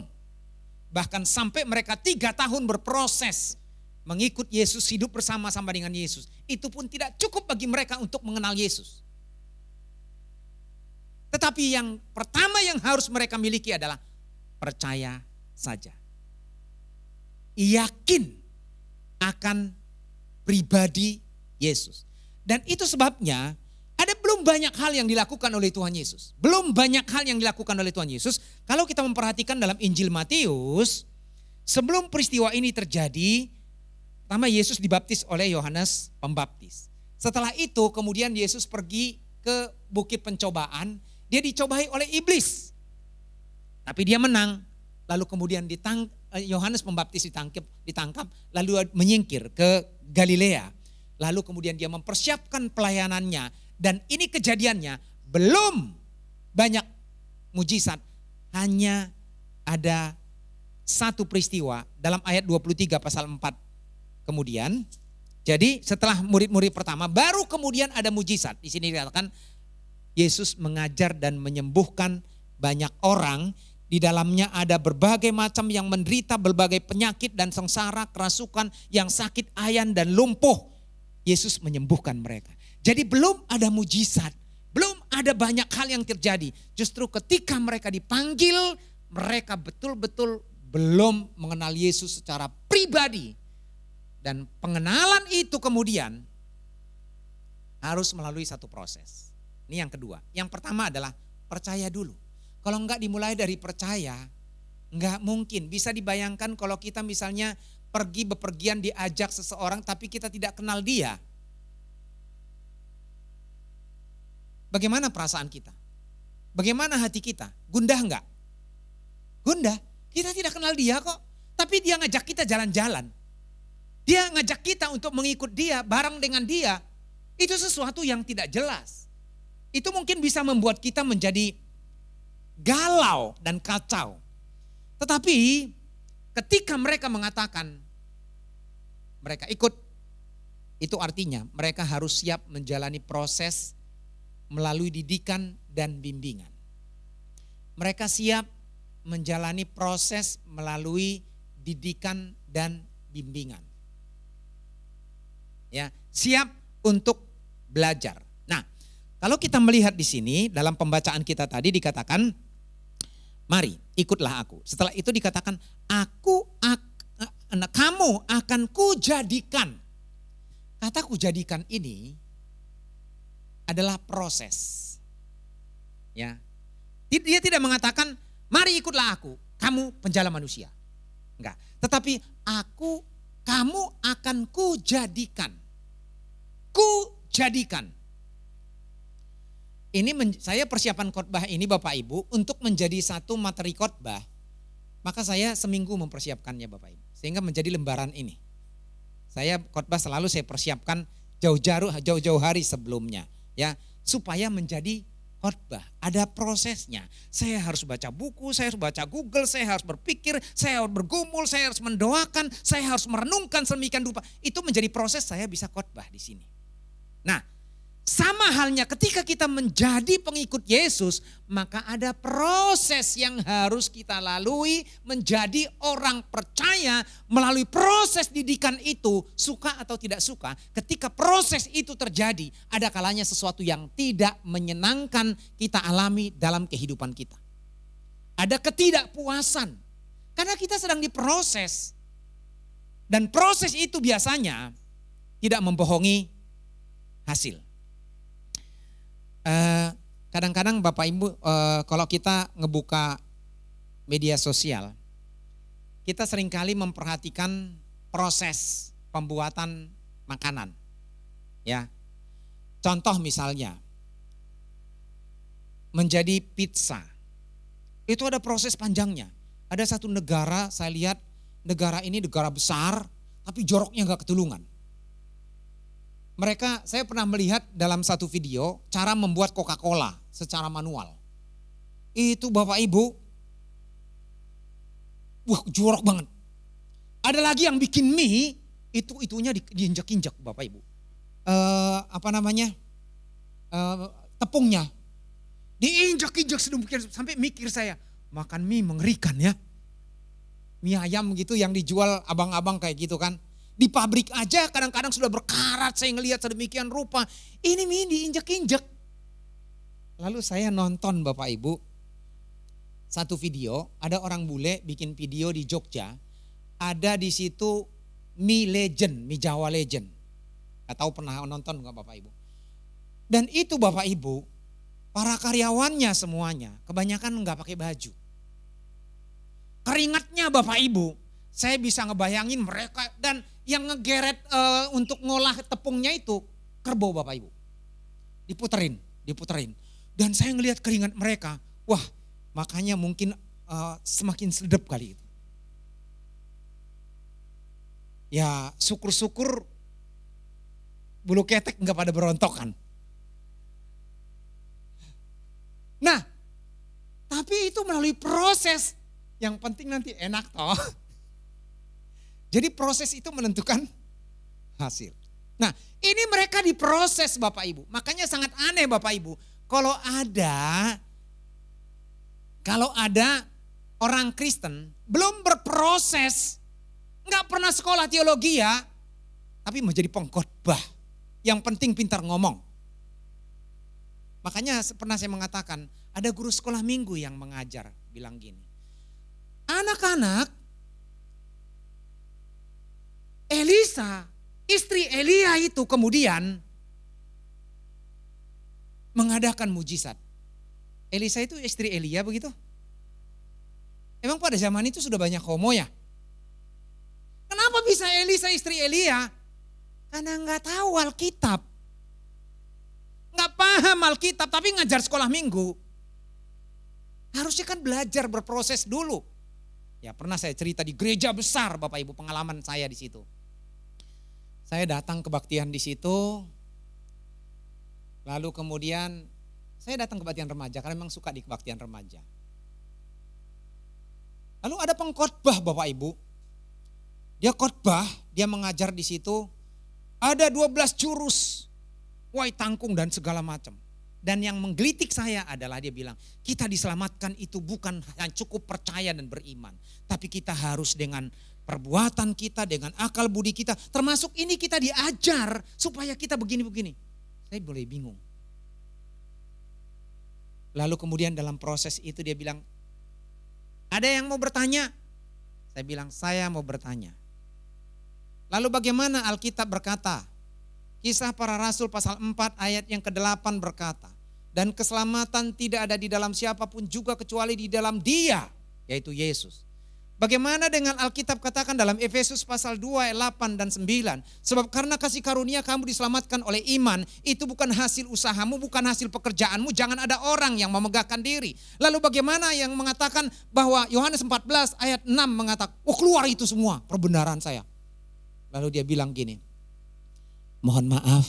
Bahkan sampai mereka 3 tahun berproses mengikut Yesus, hidup bersama-sama dengan Yesus. Itu pun tidak cukup bagi mereka untuk mengenal Yesus. Tetapi yang pertama yang harus mereka miliki adalah percaya saja. Yakin akan pribadi Yesus. Dan itu sebabnya ada belum banyak hal yang dilakukan oleh Tuhan Yesus. Belum banyak hal yang dilakukan oleh Tuhan Yesus. Kalau kita memperhatikan dalam Injil Matius, sebelum peristiwa ini terjadi, pertama Yesus dibaptis oleh Yohanes Pembaptis. Setelah itu kemudian Yesus pergi ke bukit pencobaan, dia dicobai oleh iblis. Tapi dia menang, lalu kemudian Yohanes Pembaptis ditangkap, lalu menyingkir ke Galilea. Lalu kemudian dia mempersiapkan pelayanannya. Dan ini kejadiannya belum banyak mujizat. Hanya ada satu peristiwa dalam ayat 23 pasal 4 kemudian. Jadi setelah murid-murid pertama baru kemudian ada mujizat. Di sini dikatakan Yesus mengajar dan menyembuhkan banyak orang. Di dalamnya ada berbagai macam yang menderita berbagai penyakit dan sengsara, kerasukan, yang sakit, ayan dan lumpuh. Yesus menyembuhkan mereka. Jadi belum ada mujizat, belum ada banyak hal yang terjadi. Justru ketika mereka dipanggil, mereka betul-betul belum mengenal Yesus secara pribadi. Dan pengenalan itu kemudian harus melalui satu proses. Ini yang kedua. Yang pertama adalah percaya dulu. Kalau enggak dimulai dari percaya, enggak mungkin. Bisa dibayangkan kalau kita misalnya pergi bepergian diajak seseorang tapi kita tidak kenal dia. Bagaimana perasaan kita? Bagaimana hati kita? Gundah enggak? Gundah. Kita tidak kenal dia kok. Tapi dia ngajak kita jalan-jalan. Dia ngajak kita untuk mengikut dia, bareng dengan dia. Itu sesuatu yang tidak jelas. Itu mungkin bisa membuat kita menjadi galau dan kacau. Tetapi ketika mereka mengatakan mereka ikut, itu artinya mereka harus siap menjalani proses melalui didikan dan bimbingan. Mereka siap menjalani proses melalui didikan dan bimbingan. Ya, siap untuk belajar. Nah, kalau kita melihat di sini dalam pembacaan kita tadi dikatakan, mari ikutlah aku. Setelah itu dikatakan, kamu akan kujadikan. Kata kujadikan ini adalah proses. Ya, dia tidak mengatakan, mari ikutlah aku, kamu penjala manusia. Enggak, tetapi kamu akan kujadikan. Kujadikan. Ini saya persiapan khotbah ini Bapak Ibu untuk menjadi satu materi khotbah. Maka saya seminggu mempersiapkannya Bapak Ibu. Sehingga menjadi lembaran ini. Saya khotbah selalu saya persiapkan jauh-jauh hari sebelumnya. Ya, supaya menjadi khotbah. Ada prosesnya. Saya harus baca buku, saya harus baca Google, saya harus berpikir, saya harus bergumul, saya harus mendoakan, saya harus merenungkan sedemikian rupa. Itu menjadi proses saya bisa khotbah di sini. Nah, sama halnya ketika kita menjadi pengikut Yesus, maka ada proses yang harus kita lalui menjadi orang percaya melalui proses didikan itu, suka atau tidak suka. Ketika proses itu terjadi, ada kalanya sesuatu yang tidak menyenangkan kita alami dalam kehidupan kita. Ada ketidakpuasan, karena kita sedang diproses. Dan proses itu biasanya tidak membohongi hasil. Kadang-kadang Bapak Ibu kalau kita ngebuka media sosial, kita seringkali memperhatikan proses pembuatan makanan. Ya. Contoh misalnya menjadi pizza. Itu ada proses panjangnya. Ada satu negara, saya lihat negara ini negara besar tapi joroknya enggak ketulungan. Saya pernah melihat dalam satu video cara membuat Coca-Cola secara manual. Itu Bapak Ibu, wah jorok banget. Ada lagi yang bikin mie, itunya diinjak-injak Bapak Ibu. Tepungnya. Diinjak-injak sedemikian sampai mikir saya, makan mie mengerikan ya. Mie ayam gitu yang dijual abang-abang kayak gitu kan. Di pabrik aja kadang-kadang sudah berkarat, saya ngelihat sedemikian rupa. Ini mie diinjek-injek. Lalu saya nonton Bapak Ibu, satu video, ada orang bule bikin video di Jogja. Ada di situ mie legend, mie Jawa legend. Gak tahu pernah nonton gak Bapak Ibu. Dan itu Bapak Ibu, para karyawannya semuanya, kebanyakan gak pakai baju. Keringatnya Bapak Ibu, saya bisa ngebayangin mereka dan yang ngegeret untuk ngolah tepungnya itu kerbau Bapak Ibu. Diputerin. Dan saya ngelihat keringat mereka, wah makanya mungkin semakin sedap kali itu. Ya syukur-syukur bulu ketek enggak pada berontokan. Nah, tapi itu melalui proses, yang penting nanti enak toh. Jadi proses itu menentukan hasil. Nah ini mereka diproses Bapak Ibu. Makanya sangat aneh Bapak Ibu. Kalau ada orang Kristen belum berproses, gak pernah sekolah teologi ya, tapi menjadi pengkhotbah. Yang penting pintar ngomong. Makanya pernah saya mengatakan, ada guru sekolah minggu yang mengajar, bilang gini. Anak-anak, Elisa, istri Elia itu kemudian mengadakan mujizat. Elisa itu istri Elia begitu? Emang pada zaman itu sudah banyak homo ya? Kenapa bisa Elisa istri Elia? Karena nggak tahu Alkitab. Nggak paham Alkitab tapi ngajar sekolah minggu. Harusnya kan belajar berproses dulu. Ya pernah saya cerita di gereja besar Bapak Ibu, pengalaman saya di situ. Saya datang kebaktian di situ. Lalu kemudian saya datang kebaktian remaja karena memang suka di kebaktian remaja. Lalu ada pengkhotbah Bapak Ibu. Dia khotbah, dia mengajar di situ. Ada 12 jurus. Wai tangkung dan segala macam. Dan yang menggelitik saya adalah dia bilang, kita diselamatkan itu bukan hanya cukup percaya dan beriman. Tapi kita harus dengan perbuatan kita, dengan akal budi kita. Termasuk ini kita diajar supaya kita begini-begini. Saya boleh bingung. Lalu kemudian dalam proses itu dia bilang, ada yang mau bertanya? Saya bilang, saya mau bertanya. Lalu bagaimana Alkitab berkata? Kisah Para Rasul pasal 4 ayat yang ke-8 berkata, dan keselamatan tidak ada di dalam siapapun juga kecuali di dalam Dia, yaitu Yesus. Bagaimana dengan Alkitab katakan dalam Efesus pasal 2 ayat 8 dan 9, sebab karena kasih karunia kamu diselamatkan oleh iman, itu bukan hasil usahamu, bukan hasil pekerjaanmu, jangan ada orang yang memegahkan diri. Lalu bagaimana yang mengatakan bahwa Yohanes 14 ayat 6 mengatakan, oh keluar itu semua perbenaran saya. Lalu dia bilang gini, mohon maaf,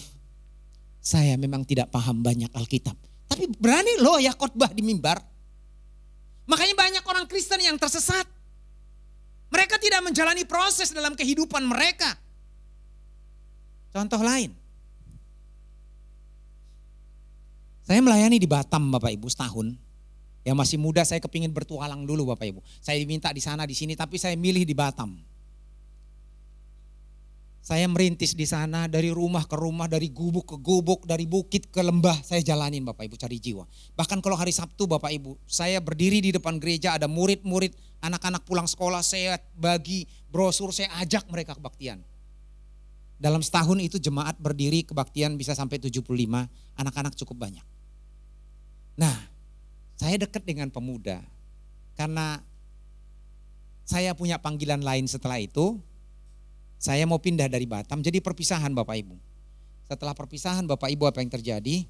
saya memang tidak paham banyak Alkitab. Tapi berani loh ya khotbah di mimbar. Makanya banyak orang Kristen yang tersesat. Mereka tidak menjalani proses dalam kehidupan mereka. Contoh lain. Saya melayani di Batam Bapak Ibu setahun. Yang masih muda saya kepingin bertualang dulu Bapak Ibu. Saya diminta di sana di sini tapi saya milih di Batam. Saya merintis di sana dari rumah ke rumah, dari gubuk ke gubuk, dari bukit ke lembah. Saya jalanin Bapak Ibu cari jiwa. Bahkan kalau hari Sabtu Bapak Ibu, saya berdiri di depan gereja, ada murid-murid, anak-anak pulang sekolah, saya bagi brosur, saya ajak mereka kebaktian. Dalam setahun itu jemaat berdiri kebaktian bisa sampai 75, anak-anak cukup banyak. Nah, saya dekat dengan pemuda karena saya punya panggilan lain setelah itu. Saya mau pindah dari Batam, jadi perpisahan Bapak Ibu. Setelah perpisahan Bapak Ibu apa yang terjadi?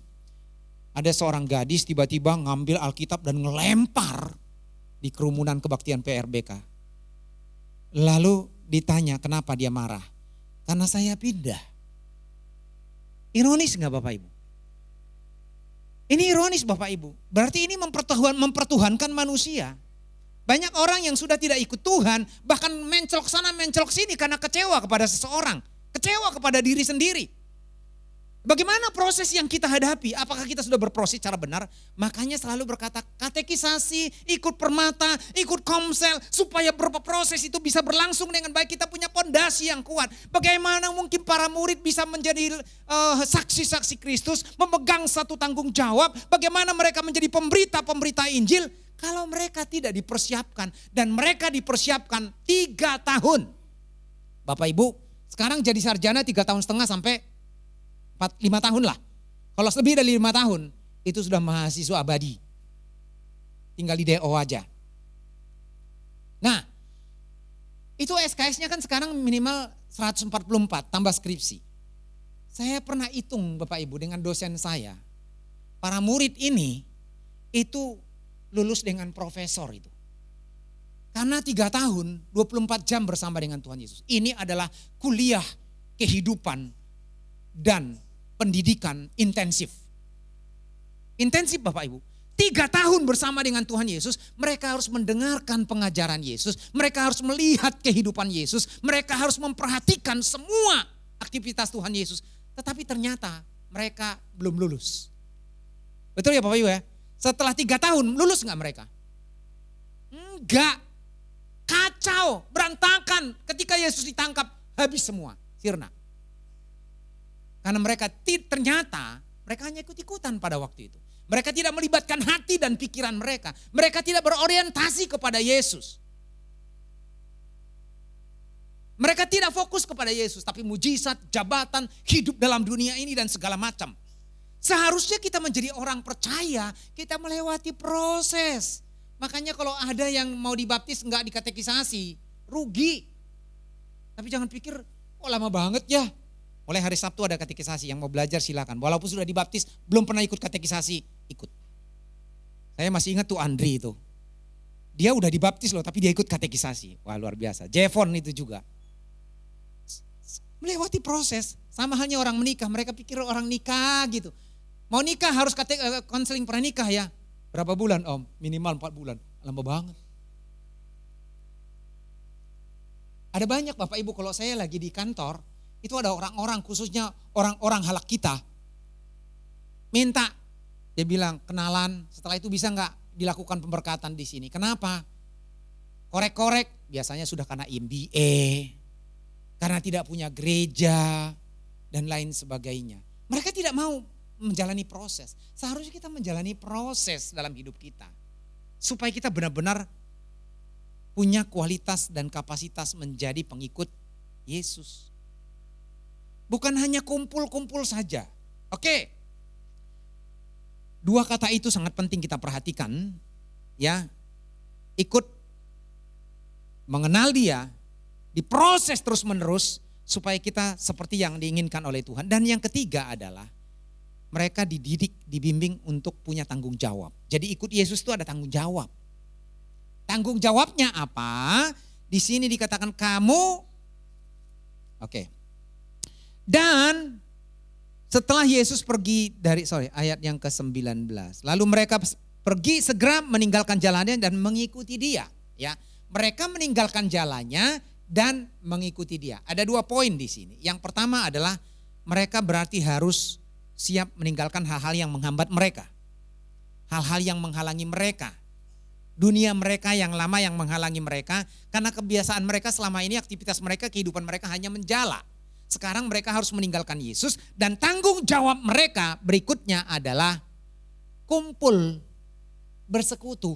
Ada seorang gadis tiba-tiba ngambil Alkitab dan ngelempar di kerumunan kebaktian PRBK. Lalu ditanya kenapa dia marah? Karena saya pindah. Ironis gak Bapak Ibu? Ini ironis Bapak Ibu. Berarti ini mempertuhankan manusia. Banyak orang yang sudah tidak ikut Tuhan, bahkan mencelok sana mencelok sini karena kecewa kepada seseorang. Kecewa kepada diri sendiri. Bagaimana proses yang kita hadapi? Apakah kita sudah berproses secara benar? Makanya selalu berkata katekisasi, ikut permata, ikut komsel. Supaya proses itu bisa berlangsung dengan baik, kita punya pondasi yang kuat. Bagaimana mungkin para murid bisa menjadi saksi-saksi Kristus, memegang satu tanggung jawab. Bagaimana mereka menjadi pemberita-pemberita Injil. Kalau mereka tidak dipersiapkan dan mereka dipersiapkan 3 tahun. Bapak Ibu, sekarang jadi sarjana 3,5 tahun sampai 5 tahun lah. Kalau lebih dari 5 tahun, itu sudah mahasiswa abadi. Tinggal di DO aja. Nah, itu SKS-nya kan sekarang minimal 144 tambah skripsi. Saya pernah hitung Bapak Ibu dengan dosen saya. Para murid ini itu lulus dengan profesor itu. Karena 3 tahun, 24 jam bersama dengan Tuhan Yesus. Ini adalah kuliah kehidupan dan pendidikan intensif. Intensif Bapak Ibu. 3 tahun bersama dengan Tuhan Yesus, mereka harus mendengarkan pengajaran Yesus. Mereka harus melihat kehidupan Yesus. Mereka harus memperhatikan semua aktivitas Tuhan Yesus. Tetapi ternyata mereka belum lulus. Betul ya Bapak Ibu ya? Setelah 3 tahun lulus gak mereka? Enggak. Kacau, berantakan. Ketika Yesus ditangkap, habis semua, sirna. Karena mereka ternyata mereka hanya ikut-ikutan pada waktu itu. Mereka tidak melibatkan hati dan pikiran mereka. Mereka tidak berorientasi kepada Yesus. Mereka tidak fokus kepada Yesus, tapi mujizat, jabatan, hidup dalam dunia ini dan segala macam. Seharusnya kita menjadi orang percaya, kita melewati proses. Makanya kalau ada yang mau dibaptis enggak dikatekisasi, rugi. Tapi jangan pikir, lama banget ya. Mulai hari Sabtu ada katekisasi, yang mau belajar silakan. Walaupun sudah dibaptis, belum pernah ikut katekisasi, ikut. Saya masih ingat tuh Andri itu. Dia udah dibaptis loh, tapi dia ikut katekisasi. Wah luar biasa. Jevon itu juga. Melewati proses, sama halnya orang menikah, mereka pikir orang nikah gitu. Mau nikah harus konseling pranikah ya. Berapa bulan om? Minimal 4 bulan, lama banget. Ada banyak Bapak Ibu kalau saya lagi di kantor, itu ada orang-orang khususnya orang-orang halak kita. Minta, dia bilang kenalan, setelah itu bisa gak dilakukan pemberkatan di sini. Kenapa? Korek-korek, biasanya sudah karena MBA. Karena tidak punya gereja dan lain sebagainya. Mereka tidak mau menjalani proses. Seharusnya kita menjalani proses dalam hidup kita. Supaya kita benar-benar punya kualitas dan kapasitas menjadi pengikut Yesus. Bukan hanya kumpul-kumpul saja. Oke. 2 kata itu sangat penting kita perhatikan. Ya. Ikut mengenal Dia. Diproses terus menerus supaya kita seperti yang diinginkan oleh Tuhan. Dan yang ketiga adalah mereka dididik, dibimbing untuk punya tanggung jawab. Jadi ikut Yesus itu ada tanggung jawab. Tanggung jawabnya apa? Di sini dikatakan kamu, oke. Dan setelah Yesus pergi dari, ayat yang ke-19. Lalu mereka pergi segera meninggalkan jalannya dan mengikuti Dia. Ya, mereka meninggalkan jalannya dan mengikuti Dia. Ada 2 poin di sini. Yang pertama adalah mereka berarti harus siap meninggalkan hal-hal yang menghambat mereka. Hal-hal yang menghalangi mereka. Dunia mereka yang lama yang menghalangi mereka. Karena kebiasaan mereka selama ini, aktivitas mereka, kehidupan mereka hanya menjala. Sekarang mereka harus meninggalkan Yesus. Dan tanggung jawab mereka berikutnya adalah kumpul, bersekutu.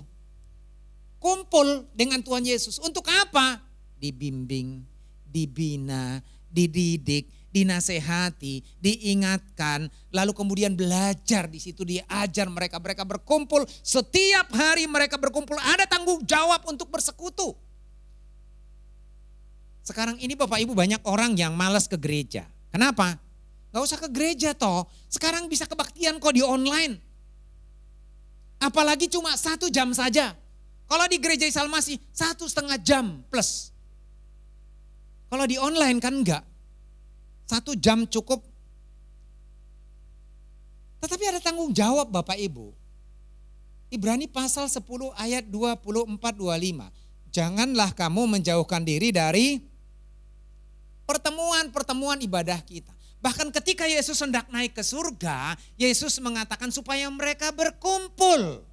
Kumpul dengan Tuhan Yesus. Untuk apa? Dibimbing, dibina, dididik, dinasehati, diingatkan, lalu kemudian belajar di situ, diajar mereka berkumpul. Setiap hari mereka berkumpul, ada tanggung jawab untuk bersekutu. Sekarang ini Bapak Ibu banyak orang yang malas ke gereja. Kenapa? Gak usah ke gereja toh, sekarang bisa kebaktian kok di online. Apalagi cuma 1 jam saja. Kalau di gereja Salmasi 1,5 jam plus. Kalau di online kan enggak. 1 jam cukup. Tetapi ada tanggung jawab Bapak Ibu. Ibrani pasal 10 ayat 24-25. Janganlah kamu menjauhkan diri dari pertemuan-pertemuan ibadah kita. Bahkan ketika Yesus hendak naik ke surga, Yesus mengatakan supaya mereka berkumpul.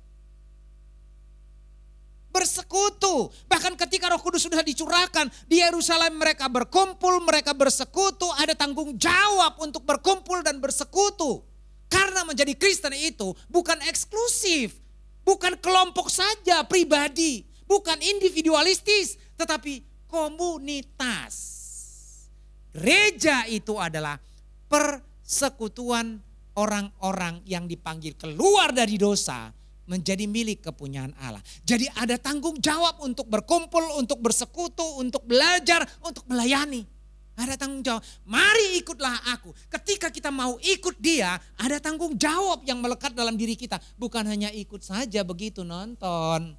Bersekutu. Bahkan ketika Roh Kudus sudah dicurahkan di Yerusalem, mereka berkumpul, mereka bersekutu, ada tanggung jawab untuk berkumpul dan bersekutu. Karena menjadi Kristen itu bukan eksklusif, bukan kelompok saja pribadi, bukan individualistis, tetapi komunitas. Gereja itu adalah persekutuan orang-orang yang dipanggil keluar dari dosa menjadi milik kepunyaan Allah. Jadi ada tanggung jawab untuk berkumpul, untuk bersekutu, untuk belajar, untuk melayani. Ada tanggung jawab. Mari ikutlah aku. Ketika kita mau ikut Dia, ada tanggung jawab yang melekat dalam diri kita. Bukan hanya ikut saja begitu nonton.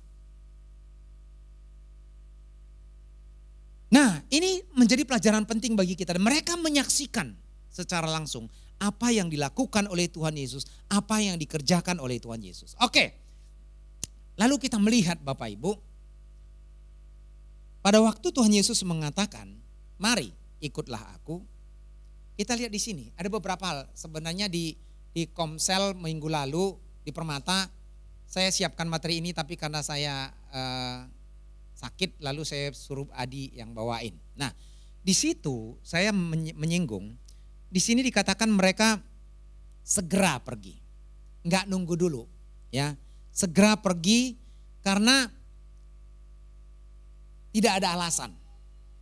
Nah, ini menjadi pelajaran penting bagi kita. Dan mereka menyaksikan secara langsung apa yang dilakukan oleh Tuhan Yesus, apa yang dikerjakan oleh Tuhan Yesus. Oke. Lalu kita melihat Bapak Ibu, pada waktu Tuhan Yesus mengatakan, mari ikutlah aku. Kita lihat di sini, ada beberapa hal. Sebenarnya di Komsel minggu lalu, di Permata, saya siapkan materi ini tapi karena saya sakit, lalu saya suruh Adi yang bawain. Nah, di situ saya menyinggung, di sini dikatakan mereka segera pergi, nggak nunggu dulu, ya, segera pergi karena tidak ada alasan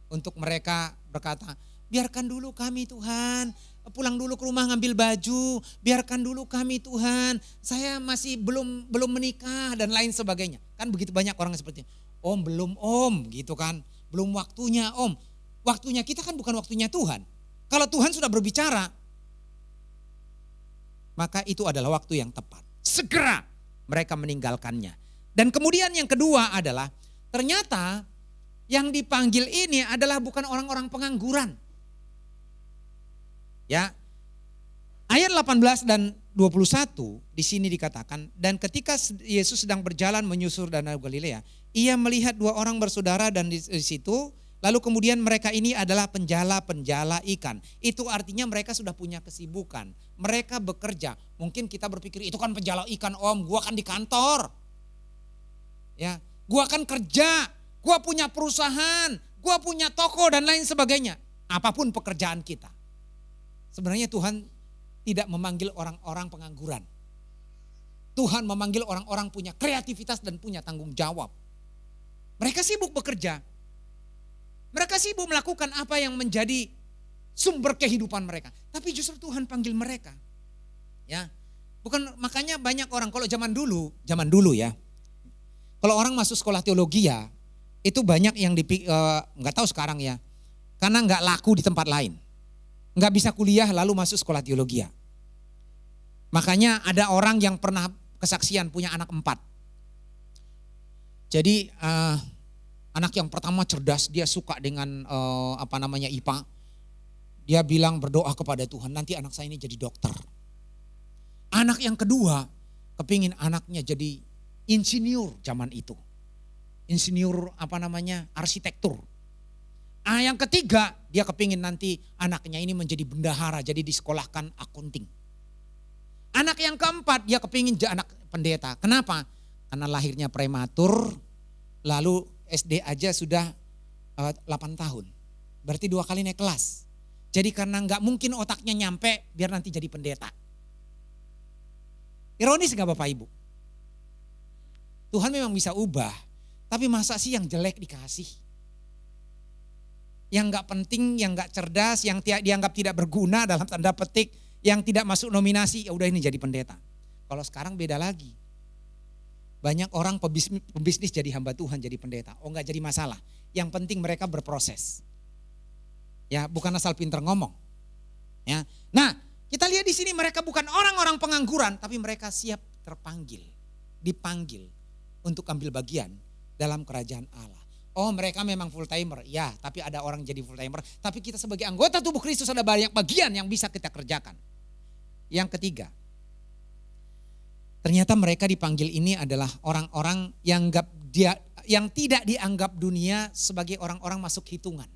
untuk mereka berkata, biarkan dulu kami Tuhan, pulang dulu ke rumah ngambil baju, biarkan dulu kami Tuhan, saya masih belum menikah dan lain sebagainya. Kan begitu banyak orang seperti itu. Om belum om gitu kan, belum waktunya om. Waktunya kita kan bukan waktunya Tuhan. Kalau Tuhan sudah berbicara, maka itu adalah waktu yang tepat. Segera mereka meninggalkannya. Dan kemudian yang kedua adalah ternyata yang dipanggil ini adalah bukan orang-orang pengangguran. Ya. Ayat 18 dan 21 di sini dikatakan, dan ketika Yesus sedang berjalan menyusur danau Galilea, ia melihat dua orang bersaudara dan di situ, lalu kemudian mereka ini adalah penjala-penjala ikan. Itu artinya mereka sudah punya kesibukan. Mereka bekerja. Mungkin kita berpikir itu kan penjala ikan om, gua kan di kantor. Ya, gua kan kerja, gua punya perusahaan, gua punya toko dan lain sebagainya. Apapun pekerjaan kita. Sebenarnya Tuhan tidak memanggil orang-orang pengangguran. Tuhan memanggil orang-orang punya kreativitas dan punya tanggung jawab. Mereka sibuk bekerja. Mereka sibuk melakukan apa yang menjadi sumber kehidupan mereka. Tapi justru Tuhan panggil mereka. Ya. Bukan, makanya banyak orang kalau zaman dulu ya. Kalau orang masuk sekolah teologi ya, itu banyak yang nggak tahu sekarang ya. Karena nggak laku di tempat lain. Nggak bisa kuliah lalu masuk sekolah teologi ya. Makanya ada orang yang pernah kesaksian punya anak 4. Jadi anak yang pertama cerdas, dia suka dengan IPA. Dia bilang berdoa kepada Tuhan, nanti anak saya ini jadi dokter. Anak yang kedua kepingin anaknya jadi insinyur zaman itu. Insinyur arsitektur. Yang ketiga dia kepingin nanti anaknya ini menjadi bendahara, jadi disekolahkan akunting. Anak yang keempat dia kepingin jadi anak pendeta. Kenapa? Karena lahirnya prematur, lalu SD aja sudah 8 tahun. Berarti 2 kali naik kelas. Jadi karena gak mungkin otaknya nyampe biar nanti jadi pendeta. Ironis gak Bapak Ibu? Tuhan memang bisa ubah, tapi masa sih yang jelek dikasih? Yang gak penting, yang gak cerdas, yang dianggap tidak berguna dalam tanda petik, yang tidak masuk nominasi, ya udah ini jadi pendeta. Kalau sekarang beda lagi. Banyak orang pebisnis jadi hamba Tuhan, jadi pendeta. Oh gak jadi masalah. Yang penting mereka berproses. Ya, bukan asal pinter ngomong. Ya. Nah, kita lihat di sini mereka bukan orang-orang pengangguran, tapi mereka siap dipanggil untuk ambil bagian dalam kerajaan Allah. Oh mereka memang full timer, ya tapi ada orang jadi full timer. Tapi kita sebagai anggota tubuh Kristus ada banyak bagian yang bisa kita kerjakan. Yang ketiga, ternyata mereka dipanggil ini adalah orang-orang yang tidak dianggap dunia sebagai orang-orang masuk hitungan.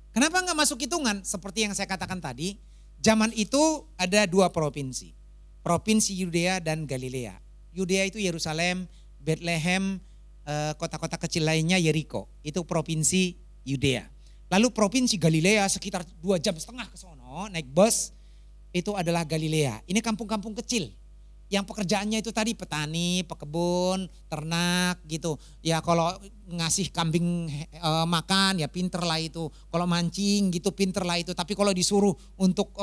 Kenapa enggak masuk hitungan? Seperti yang saya katakan tadi, zaman itu ada 2 provinsi. Provinsi Yudea dan Galilea. Yudea itu Yerusalem, Bethlehem, kota-kota kecil lainnya Yeriko, itu provinsi Yudea. Lalu provinsi Galilea sekitar 2,5 jam ke sono naik bus, itu adalah Galilea. Ini kampung-kampung kecil yang pekerjaannya itu tadi petani, pekebun, ternak gitu. Ya kalau ngasih kambing makan ya pinter lah itu. Kalau mancing gitu pinter lah itu. Tapi kalau disuruh untuk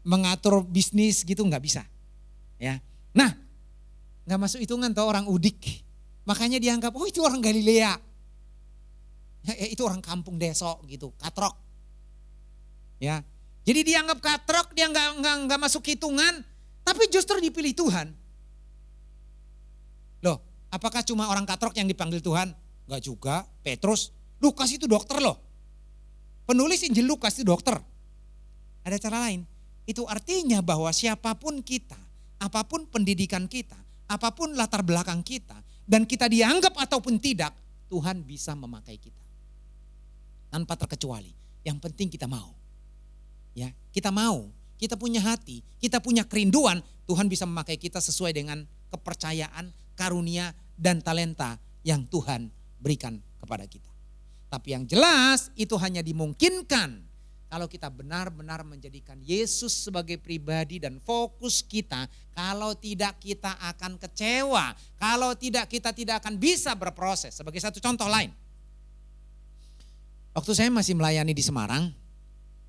mengatur bisnis gitu nggak bisa. Ya, nah nggak masuk hitungan tuh orang Udik. Makanya dianggap, oh itu orang Galilea. Ya, itu orang kampung desok gitu, katrok. Ya, jadi dianggap katrok, dia nggak masuk hitungan, tapi justru dipilih Tuhan. Loh, apakah cuma orang katrok yang dipanggil Tuhan? Enggak juga, Petrus, Lukas itu dokter loh. Penulis Injil Lukas itu dokter. Ada cara lain. Itu artinya bahwa siapapun kita, apapun pendidikan kita, apapun latar belakang kita, dan kita dianggap ataupun tidak, Tuhan bisa memakai kita. Tanpa terkecuali. Yang penting kita mau. Ya, kita mau, kita punya hati, kita punya kerinduan, Tuhan bisa memakai kita sesuai dengan kepercayaan, karunia, dan talenta yang Tuhan berikan kepada kita. Tapi yang jelas itu hanya dimungkinkan kalau kita benar-benar menjadikan Yesus sebagai pribadi dan fokus kita. Kalau tidak kita akan kecewa. Kalau tidak kita tidak akan bisa berproses. Sebagai satu contoh lain. Waktu saya masih melayani di Semarang.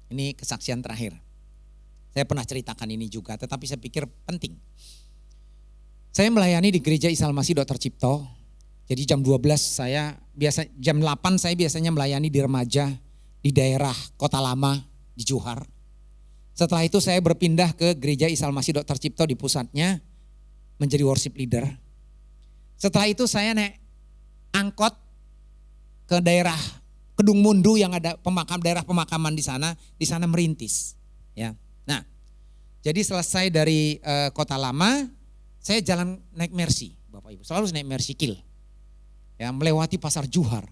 Ini kesaksian terakhir. Saya pernah ceritakan ini juga, tetapi saya pikir penting. Saya melayani di Gereja Isa Al-Masih Dr. Cipto. Jadi jam 12 jam 8 saya biasanya melayani di remaja di daerah Kota Lama di Johar. Setelah itu saya berpindah ke Gereja Isa Al-Masih Dr. Cipto di pusatnya menjadi worship leader. Setelah itu saya naik angkot ke daerah Kedung Mundu yang ada daerah pemakaman di sana merintis. Ya. Nah, jadi selesai dari Kota Lama, saya jalan naik Mercy, Bapak Ibu. Selalu naik Mercy Kil. Ya, melewati Pasar Johar,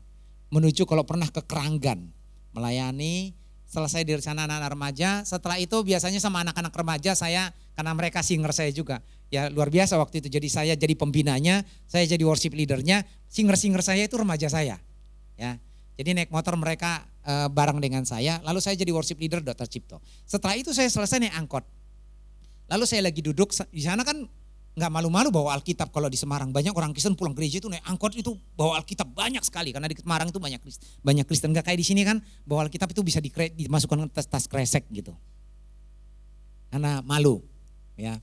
menuju kalau pernah ke Keranggan, melayani. Selesai dari sana anak-anak remaja, setelah itu biasanya sama anak-anak remaja saya, karena mereka singer saya juga. Ya luar biasa waktu itu, jadi saya jadi pembinanya, saya jadi worship leadernya, singer-singer saya itu remaja saya. Ya, jadi naik motor mereka bareng dengan saya, lalu saya jadi worship leader Dr. Cipto. Setelah itu saya selesai naik angkot. Lalu saya lagi duduk, di sana kan nggak malu-malu bawa Alkitab. Kalau di Semarang banyak orang Kristen pulang gereja itu naik angkot itu bawa Alkitab banyak sekali. Karena di Semarang itu banyak Kristen. Nggak kayak di sini kan bawa Alkitab itu bisa dimasukkan ke tas kresek gitu. Karena malu ya.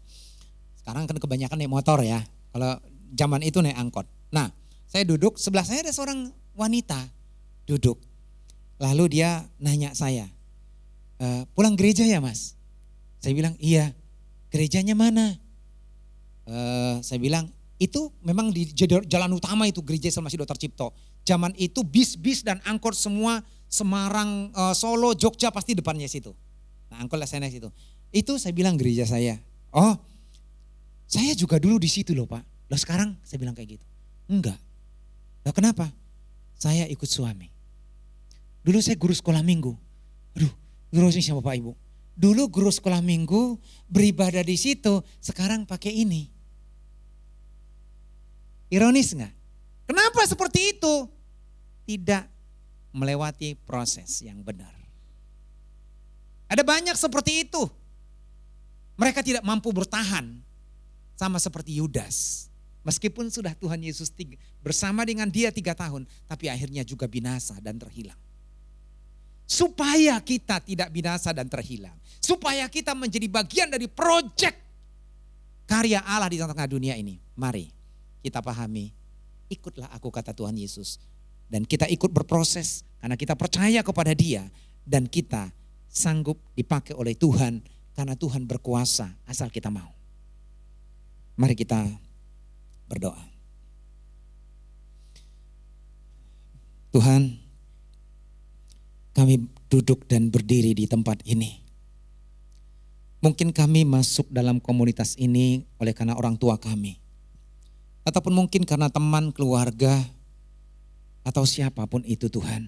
Sekarang kan kebanyakan naik motor ya. Kalau zaman itu naik angkot. Nah saya duduk, sebelah saya ada seorang wanita duduk. Lalu dia nanya saya, pulang gereja ya Mas? Saya bilang iya. Gerejanya mana? Saya bilang itu memang di jalan utama itu Gereja Isa Al-Masih Dr. Cipto. Zaman itu bis-bis dan angkot semua Semarang, Solo, Jogja pasti depannya situ. Nah angkot saya naik situ. Itu saya bilang gereja saya. Oh saya juga dulu di situ loh Pak. Loh sekarang saya bilang kayak gitu. Enggak. Loh kenapa? Saya ikut suami. Dulu saya guru sekolah minggu. Aduh guru sama Bapak Ibu. Dulu guru sekolah minggu beribadah di situ, sekarang pakai ini. Ironis enggak? Kenapa seperti itu? Tidak melewati proses yang benar. Ada banyak seperti itu. Mereka tidak mampu bertahan sama seperti Yudas. Meskipun sudah Tuhan Yesus bersama dengan dia 3 tahun, tapi akhirnya juga binasa dan terhilang. Supaya kita tidak binasa dan terhilang. Supaya kita menjadi bagian dari proyek karya Allah di tengah-tengah dunia ini. Mari kita pahami, ikutlah aku kata Tuhan Yesus. Dan kita ikut berproses karena kita percaya kepada dia. Dan kita sanggup dipakai oleh Tuhan karena Tuhan berkuasa asal kita mau. Mari kita berdoa. Tuhan, kami duduk dan berdiri di tempat ini. Mungkin kami masuk dalam komunitas ini oleh karena orang tua kami. Ataupun mungkin karena teman, keluarga, atau siapapun itu Tuhan.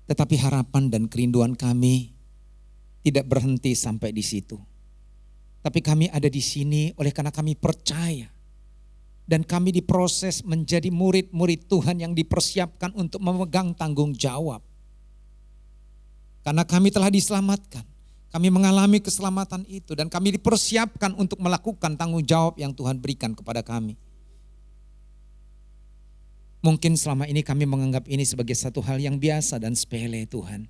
Tetapi harapan dan kerinduan kami tidak berhenti sampai di situ. Tapi kami ada di sini oleh karena kami percaya. Dan kami diproses menjadi murid-murid Tuhan yang dipersiapkan untuk memegang tanggung jawab. Karena kami telah diselamatkan. Kami mengalami keselamatan itu dan kami dipersiapkan untuk melakukan tanggung jawab yang Tuhan berikan kepada kami. Mungkin selama ini kami menganggap ini sebagai satu hal yang biasa dan sepele Tuhan.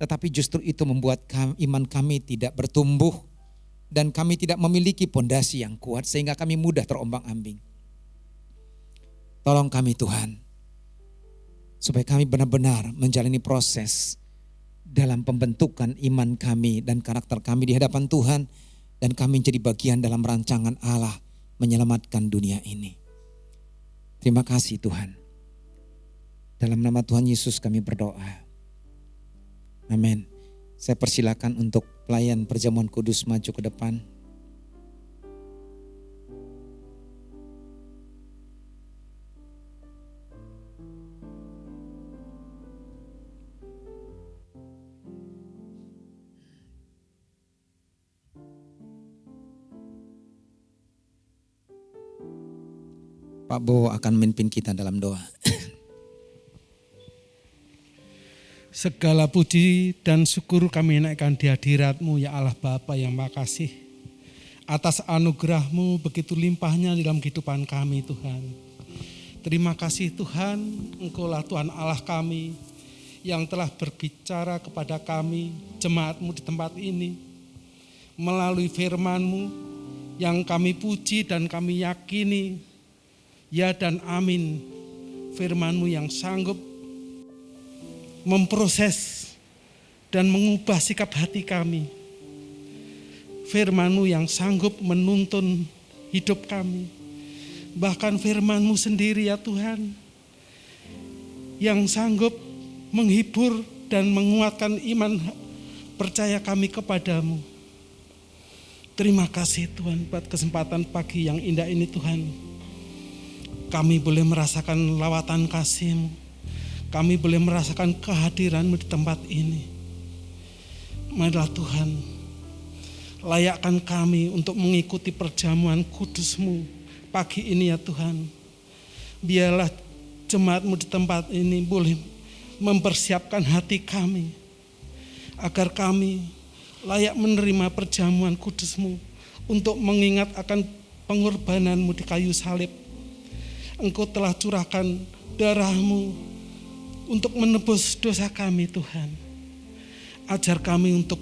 Tetapi justru itu membuat iman kami tidak bertumbuh dan kami tidak memiliki pondasi yang kuat sehingga kami mudah terombang-ambing. Tolong kami Tuhan, supaya kami benar-benar menjalani proses dalam pembentukan iman kami dan karakter kami di hadapan Tuhan. Dan kami menjadi bagian dalam rancangan Allah menyelamatkan dunia ini. Terima kasih Tuhan. Dalam nama Tuhan Yesus kami berdoa. Amin. Saya persilakan untuk pelayan perjamuan kudus maju ke depan. Pak Bo akan memimpin kita dalam doa. Segala puji dan syukur kami naikkan di hadirat-Mu ya Allah Bapa yang makasih. Atas anugerah-Mu begitu limpahnya dalam kehidupan kami Tuhan. Terima kasih Tuhan, Engkaulah Tuhan Allah kami yang telah berbicara kepada kami, jemaat-Mu di tempat ini, melalui firman-Mu yang kami puji dan kami yakini, ya dan amin, firman-Mu yang sanggup memproses dan mengubah sikap hati kami, firman-Mu yang sanggup menuntun hidup kami, bahkan firman-Mu sendiri ya Tuhan, yang sanggup menghibur dan menguatkan iman percaya kami kepadamu. Terima kasih Tuhan buat kesempatan pagi yang indah ini Tuhan. Kami boleh merasakan lawatan kasih-Mu. Kami boleh merasakan kehadiran-Mu di tempat ini. Marilah Tuhan, layakkan kami untuk mengikuti perjamuan kudus-Mu pagi ini ya Tuhan. Biarlah jemaat-Mu di tempat ini boleh mempersiapkan hati kami agar kami layak menerima perjamuan kudus-Mu untuk mengingat akan pengorbanan-Mu di kayu salib. Engkau telah curahkan darah-Mu untuk menebus dosa kami Tuhan. Ajar kami untuk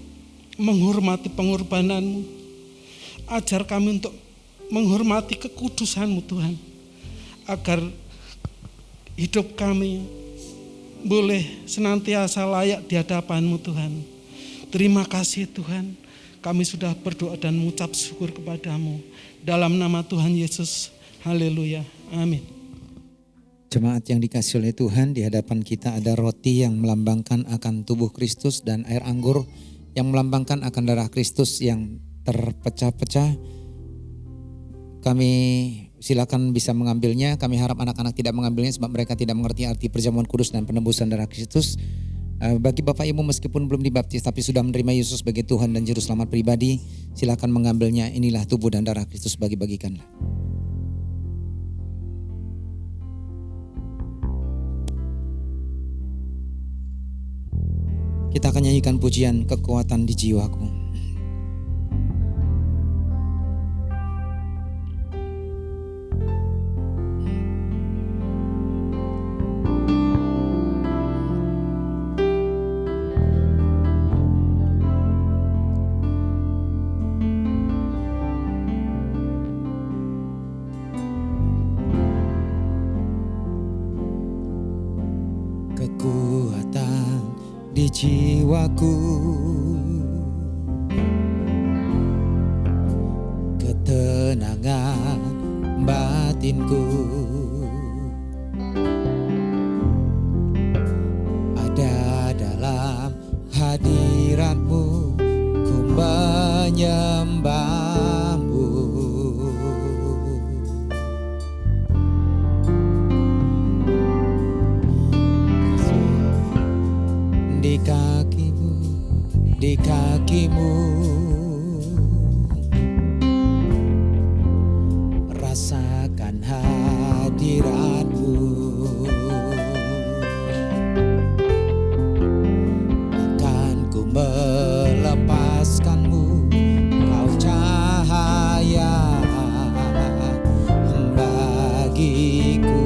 menghormati pengorbanan-Mu. Ajar kami untuk menghormati kekudusan-Mu Tuhan. Agar hidup kami boleh senantiasa layak di hadapan-Mu Tuhan. Terima kasih Tuhan. Kami sudah berdoa dan mengucap syukur kepadamu. Dalam nama Tuhan Yesus. Haleluya. Amin. Jemaat yang dikasihi oleh Tuhan, di hadapan kita ada roti yang melambangkan akan tubuh Kristus dan air anggur yang melambangkan akan darah Kristus yang terpecah-pecah. Kami silakan bisa mengambilnya. Kami harap anak-anak tidak mengambilnya sebab mereka tidak mengerti arti perjamuan kudus dan penebusan darah Kristus. Bagi Bapak Ibu meskipun belum dibaptis tapi sudah menerima Yesus sebagai Tuhan dan Juru Selamat pribadi, silakan mengambilnya. Inilah tubuh dan darah Kristus, bagi-bagikanlah. Kita akan nyanyikan pujian Kekuatan di Jiwaku. Kekuatan di jiwaku, ketenangan batinku, ada dalam hadirat-Mu, ku menyembah-Mu. Di kaki-Mu, rasakan hadirat-Mu, akan ku melepaskan-Mu, Kau cahaya bagiku.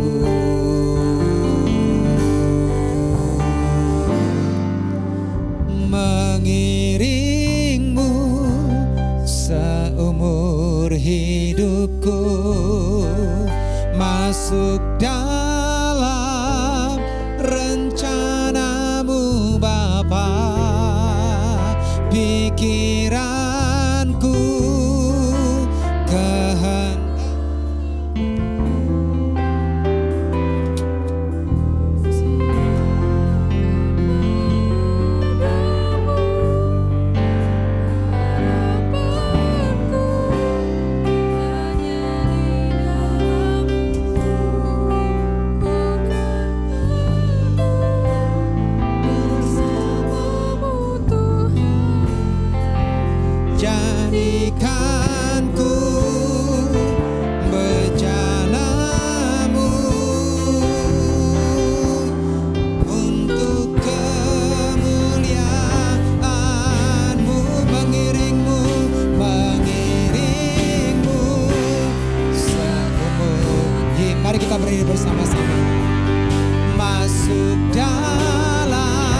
Mengiring-Mu seumur hidupku, masuk dalam rencana-Mu Bapa. Pikiranku kehendak jadikanku bejana-Mu untuk kemuliaan-Mu. Mengiring-Mu seumur hidup. Mari kita berdiri bersama-sama. Masuk dalam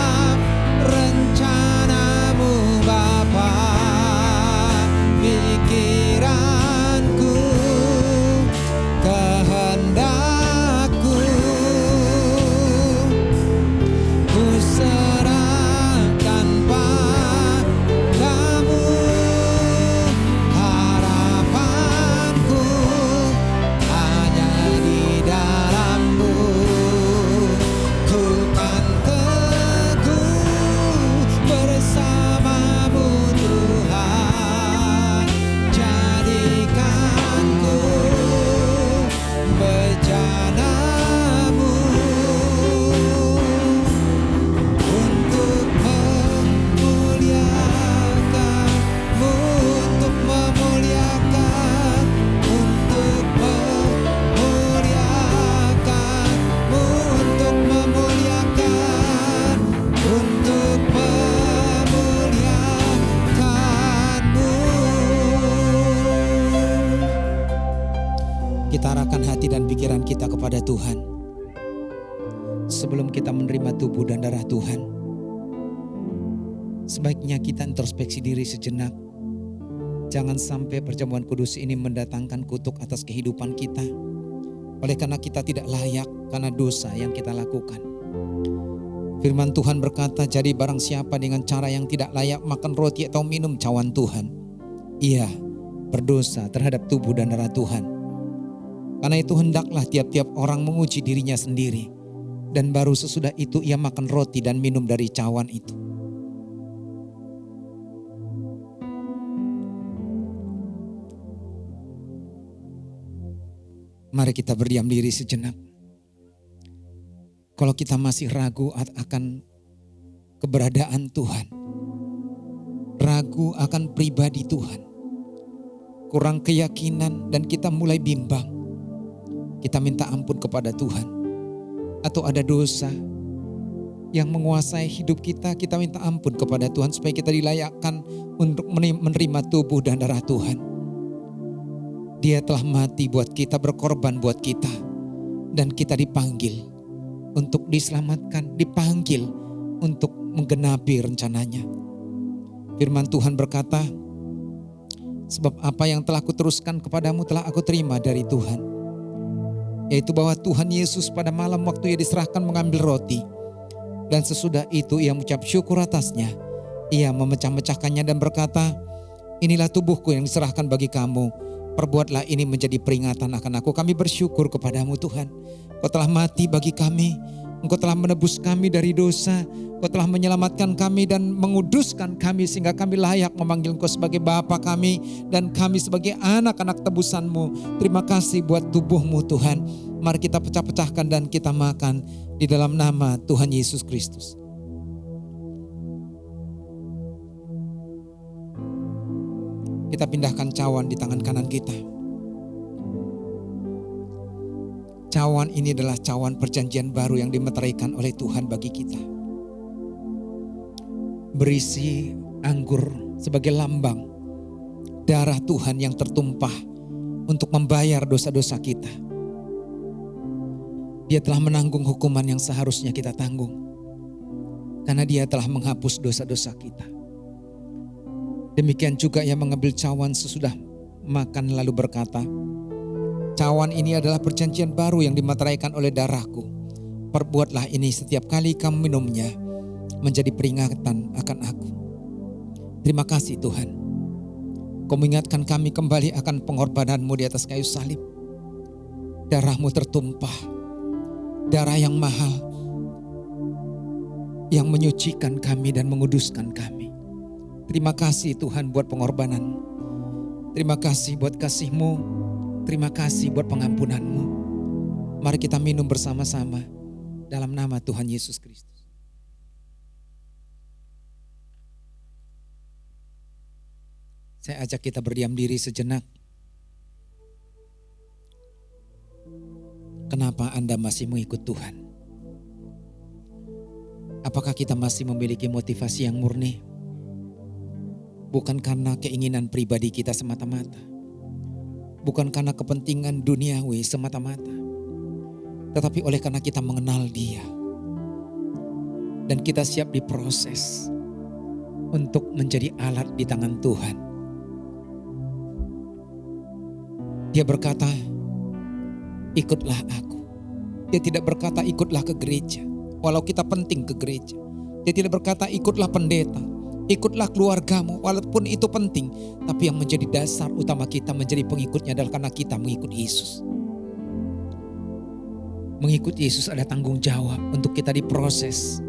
hati dan pikiran kita kepada Tuhan. Sebelum kita menerima tubuh dan darah Tuhan, sebaiknya kita introspeksi diri sejenak. Jangan sampai perjamuan kudus ini mendatangkan kutuk atas kehidupan kita. Oleh karena kita tidak layak karena dosa yang kita lakukan. Firman Tuhan berkata, jadi barang siapa dengan cara yang tidak layak makan roti atau minum cawan Tuhan, ia berdosa terhadap tubuh dan darah Tuhan. Karena itu hendaklah tiap-tiap orang menguji dirinya sendiri, dan baru sesudah itu ia makan roti dan minum dari cawan itu. Mari kita berdiam diri sejenak. Kalau kita masih ragu akan keberadaan Tuhan, ragu akan pribadi Tuhan, kurang keyakinan dan kita mulai bimbang, kita minta ampun kepada Tuhan. Atau ada dosa yang menguasai hidup kita, kita minta ampun kepada Tuhan supaya kita dilayakkan untuk menerima tubuh dan darah Tuhan. Dia telah mati buat kita, berkorban buat kita. Dan kita dipanggil untuk diselamatkan, dipanggil untuk menggenapi rencananya. Firman Tuhan berkata, sebab apa yang telah kuteruskan kepadamu telah aku terima dari Tuhan. Yaitu bahwa Tuhan Yesus pada malam waktu ia diserahkan mengambil roti. Dan sesudah itu ia mengucap syukur atasnya. Ia memecah-mecahkannya dan berkata, inilah tubuhku yang diserahkan bagi kamu. Perbuatlah ini menjadi peringatan akan aku. Kami bersyukur kepadamu Tuhan. Kau telah mati bagi kami. Engkau telah menebus kami dari dosa. Kau telah menyelamatkan kami dan menguduskan kami sehingga kami layak memanggil Engkau sebagai Bapa kami dan kami sebagai anak-anak tebusan-Mu. Terima kasih buat tubuh-Mu Tuhan. Mari kita pecah-pecahkan dan kita makan di dalam nama Tuhan Yesus Kristus. Kita pindahkan cawan di tangan kanan kita. Cawan ini adalah cawan perjanjian baru yang dimeteraikan oleh Tuhan bagi kita. Berisi anggur sebagai lambang darah Tuhan yang tertumpah untuk membayar dosa-dosa kita. Dia telah menanggung hukuman yang seharusnya kita tanggung. Karena dia telah menghapus dosa-dosa kita. Demikian juga ia mengambil cawan sesudah makan lalu berkata, cawan ini adalah perjanjian baru yang dimeteraikan oleh darahku. Perbuatlah ini setiap kali kamu minumnya menjadi peringatan akan aku. Terima kasih Tuhan. Kau mengingatkan kami kembali akan pengorbananmu di atas kayu salib. Darahmu tertumpah. Darah yang mahal. Yang menyucikan kami dan menguduskan kami. Terima kasih Tuhan buat pengorbanan. Terima kasih buat kasih-Mu. Terima kasih buat pengampunan-Mu. Mari kita minum bersama-sama dalam nama Tuhan Yesus Kristus. Saya ajak kita berdiam diri sejenak. Kenapa Anda masih mengikut Tuhan? Apakah kita masih memiliki motivasi yang murni? Bukan karena keinginan pribadi kita semata-mata. Bukan karena kepentingan duniawi semata-mata. Tetapi oleh karena kita mengenal Dia. Dan kita siap diproses untuk menjadi alat di tangan Tuhan. Dia berkata, ikutlah aku. Dia tidak berkata ikutlah ke gereja. Walau kita penting ke gereja. Dia tidak berkata ikutlah pendeta. Ikutlah keluargamu walaupun itu penting. Tapi yang menjadi dasar utama kita menjadi pengikutnya adalah karena kita mengikut Yesus. Mengikut Yesus ada tanggung jawab untuk kita diproses.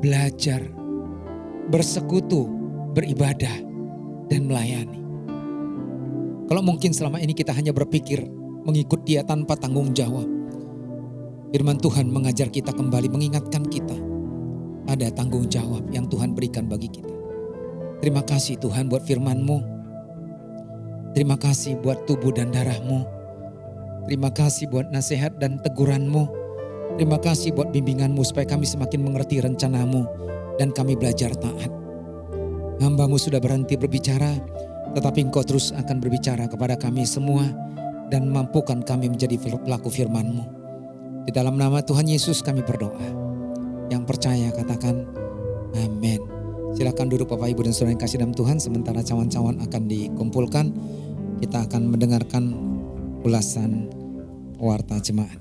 Belajar, bersekutu, beribadah, dan melayani. Kalau mungkin selama ini kita hanya berpikir mengikut Dia tanpa tanggung jawab. Firman Tuhan mengajar kita kembali, mengingatkan kita. Ada tanggung jawab yang Tuhan berikan bagi kita. Terima kasih Tuhan buat firman-Mu. Terima kasih buat tubuh dan darah-Mu. Terima kasih buat nasihat dan teguran-Mu. Terima kasih buat bimbingan-Mu supaya kami semakin mengerti rencana-Mu dan kami belajar taat. Hamba-Mu sudah berhenti berbicara, tetapi Engkau terus akan berbicara kepada kami semua dan mampukan kami menjadi pelaku firman-Mu. Di dalam nama Tuhan Yesus kami berdoa. Yang percaya katakan amin. Silakan duduk Bapak Ibu dan Saudara yang kasih dalam Tuhan. Sementara cawan-cawan akan dikumpulkan, kita akan mendengarkan ulasan warta jemaat.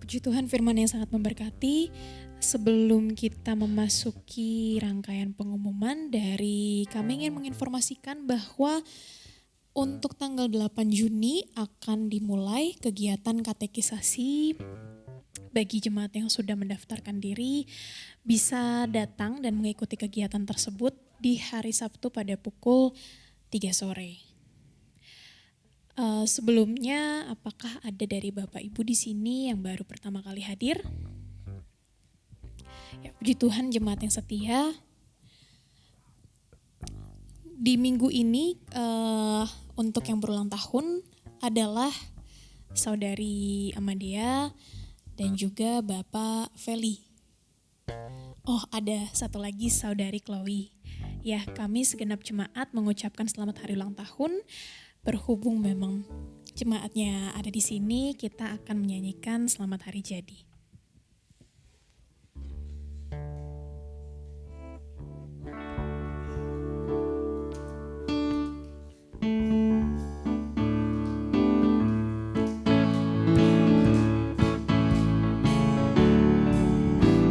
Puji Tuhan, firman yang sangat memberkati. Sebelum kita memasuki rangkaian pengumuman dari kami ingin menginformasikan bahwa untuk tanggal 8 Juni akan dimulai kegiatan katekisasi bagi jemaat yang sudah mendaftarkan diri. Bisa datang dan mengikuti kegiatan tersebut di hari Sabtu pada pukul 3 sore. Sebelumnya, apakah ada dari Bapak Ibu di sini yang baru pertama kali hadir? Ya, puji Tuhan, jemaat yang setia. Di minggu ini untuk yang berulang tahun adalah Saudari Amadea dan juga Bapak Feli. Oh, ada satu lagi Saudari Chloe. Ya, kami segenap jemaat mengucapkan selamat hari ulang tahun. Berhubung memang jemaatnya ada di sini, kita akan menyanyikan Selamat Hari Jadi.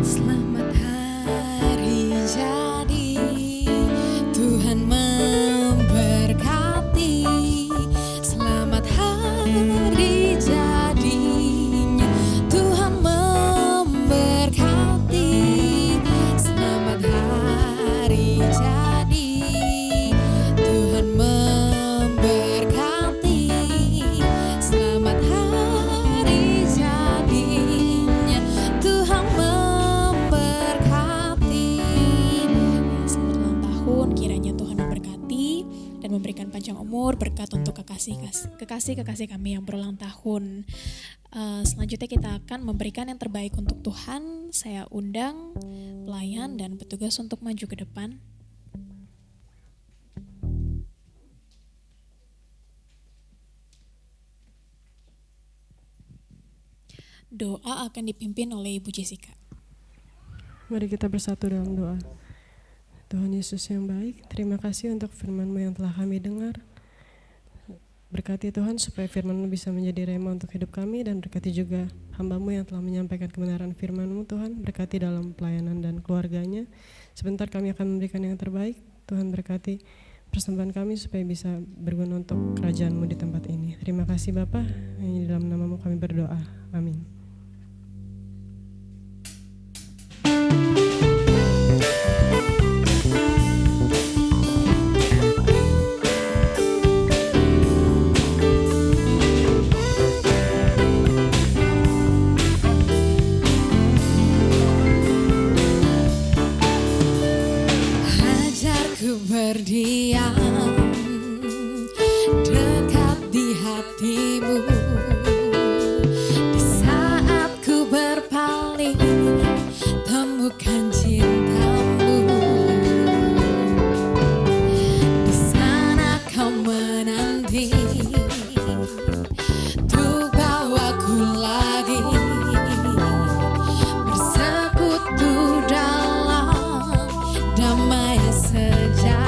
Selamat hari jadi, Tuhan memberkati. Selamat hari jadinya, Tuhan memberkati. Selamat hari jadi, Tuhan memberkati. Selamat hari jadinya, Tuhan memberkati. Selamat ulang tahun, kiranya Tuhan memberkati dan memberikan panjang umur, berkat untuk kekasih kami yang berulang tahun. Selanjutnya kita akan memberikan yang terbaik untuk Tuhan. Saya undang pelayan dan petugas untuk maju ke depan. Doa akan dipimpin oleh Ibu Jessica. Mari kita bersatu dalam doa. Tuhan Yesus yang baik, terima kasih untuk firman-Mu yang telah kami dengar. Berkati Tuhan supaya firman-Mu bisa menjadi rema untuk hidup kami, dan berkati juga hamba-Mu yang telah menyampaikan kebenaran firman-Mu Tuhan. Berkati dalam pelayanan dan keluarganya. Sebentar kami akan memberikan yang terbaik. Tuhan berkati persembahan kami supaya bisa berguna untuk kerajaan-Mu di tempat ini. Terima kasih Bapa, di dalam nama-Mu kami berdoa. Amin. Ajarku berdiam dekat di hati-Mu. Di saat ku berpaling, temukan cinta-Mu. Di sana Kau menanti untuk bawaku lagi bersekutu dalam damai sejati.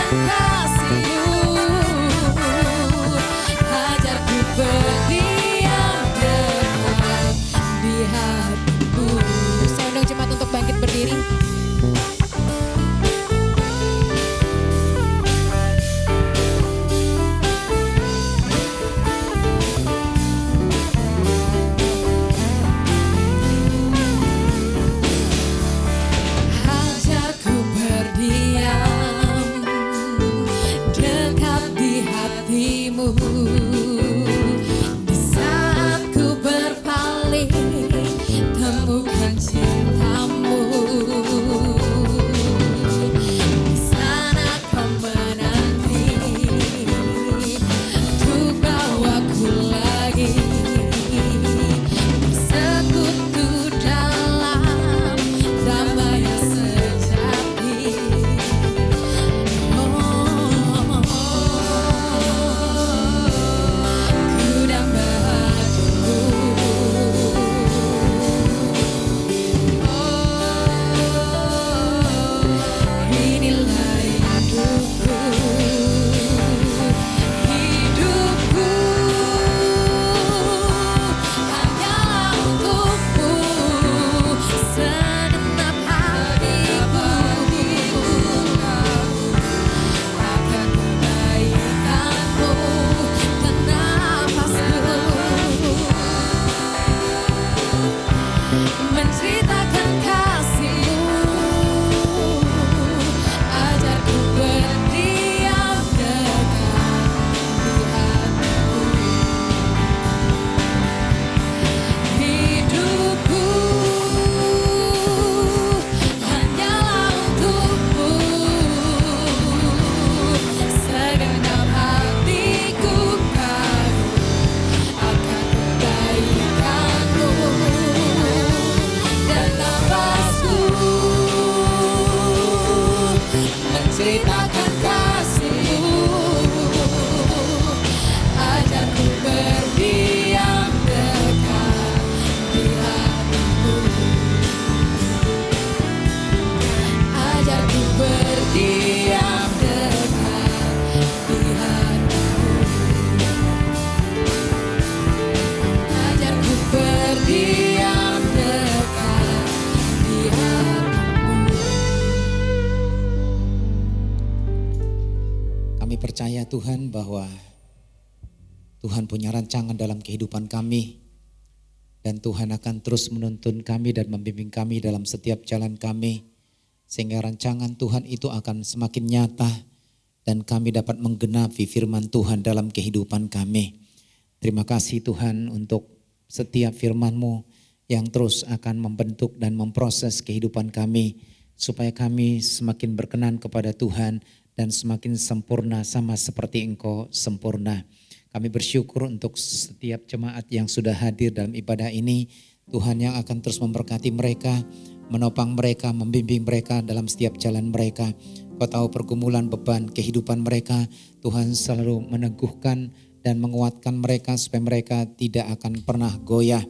menceritakan kasih-Mu, ajarku berdiam dekat di hati-Mu. Saya undang jemaat untuk bangkit berdiri. Ajarku berdiam dekat di hati-Mu, di saat ku berpaling temukan cinta-Mu, di sana Kau menanti untuk bawaku lagi bersekutu dalam damai yang sejati. Ku damai hatiku, inilah hidupku, hidupku hanyalah untukmu, segenap hatiku akan kebaikan-Mu dan nafasku, menceritakan kasih-Mu, ajarku berdiam dekat di hati-Mu, hidupku hanyalah untukmu, segenap hatiku kagum akan kebaikan-Mu dan nafasku, menceritakan kasih-Mu, ajarku berdiam dekat di hati-Mu, ajarku berdiam dekat di hati-Mu, ajarku berdiam dekat di hati-Mu. Kami percaya Tuhan bahwa Tuhan punya rancangan dalam kehidupan kami, dan Tuhan akan terus menuntun kami dan membimbing kami dalam setiap jalan kami, sehingga rancangan Tuhan itu akan semakin nyata dan kami dapat menggenapi firman Tuhan dalam kehidupan kami. Terima kasih Tuhan untuk setiap firman-Mu yang terus akan membentuk dan memproses kehidupan kami, supaya kami semakin berkenan kepada Tuhan dan semakin sempurna sama seperti Engkau sempurna. Kami bersyukur untuk setiap jemaat yang sudah hadir dalam ibadah ini. Tuhan yang akan terus memberkati mereka, menopang mereka, membimbing mereka dalam setiap jalan mereka. Kau tahu pergumulan beban kehidupan mereka. Tuhan selalu meneguhkan dan menguatkan mereka supaya mereka tidak akan pernah goyah.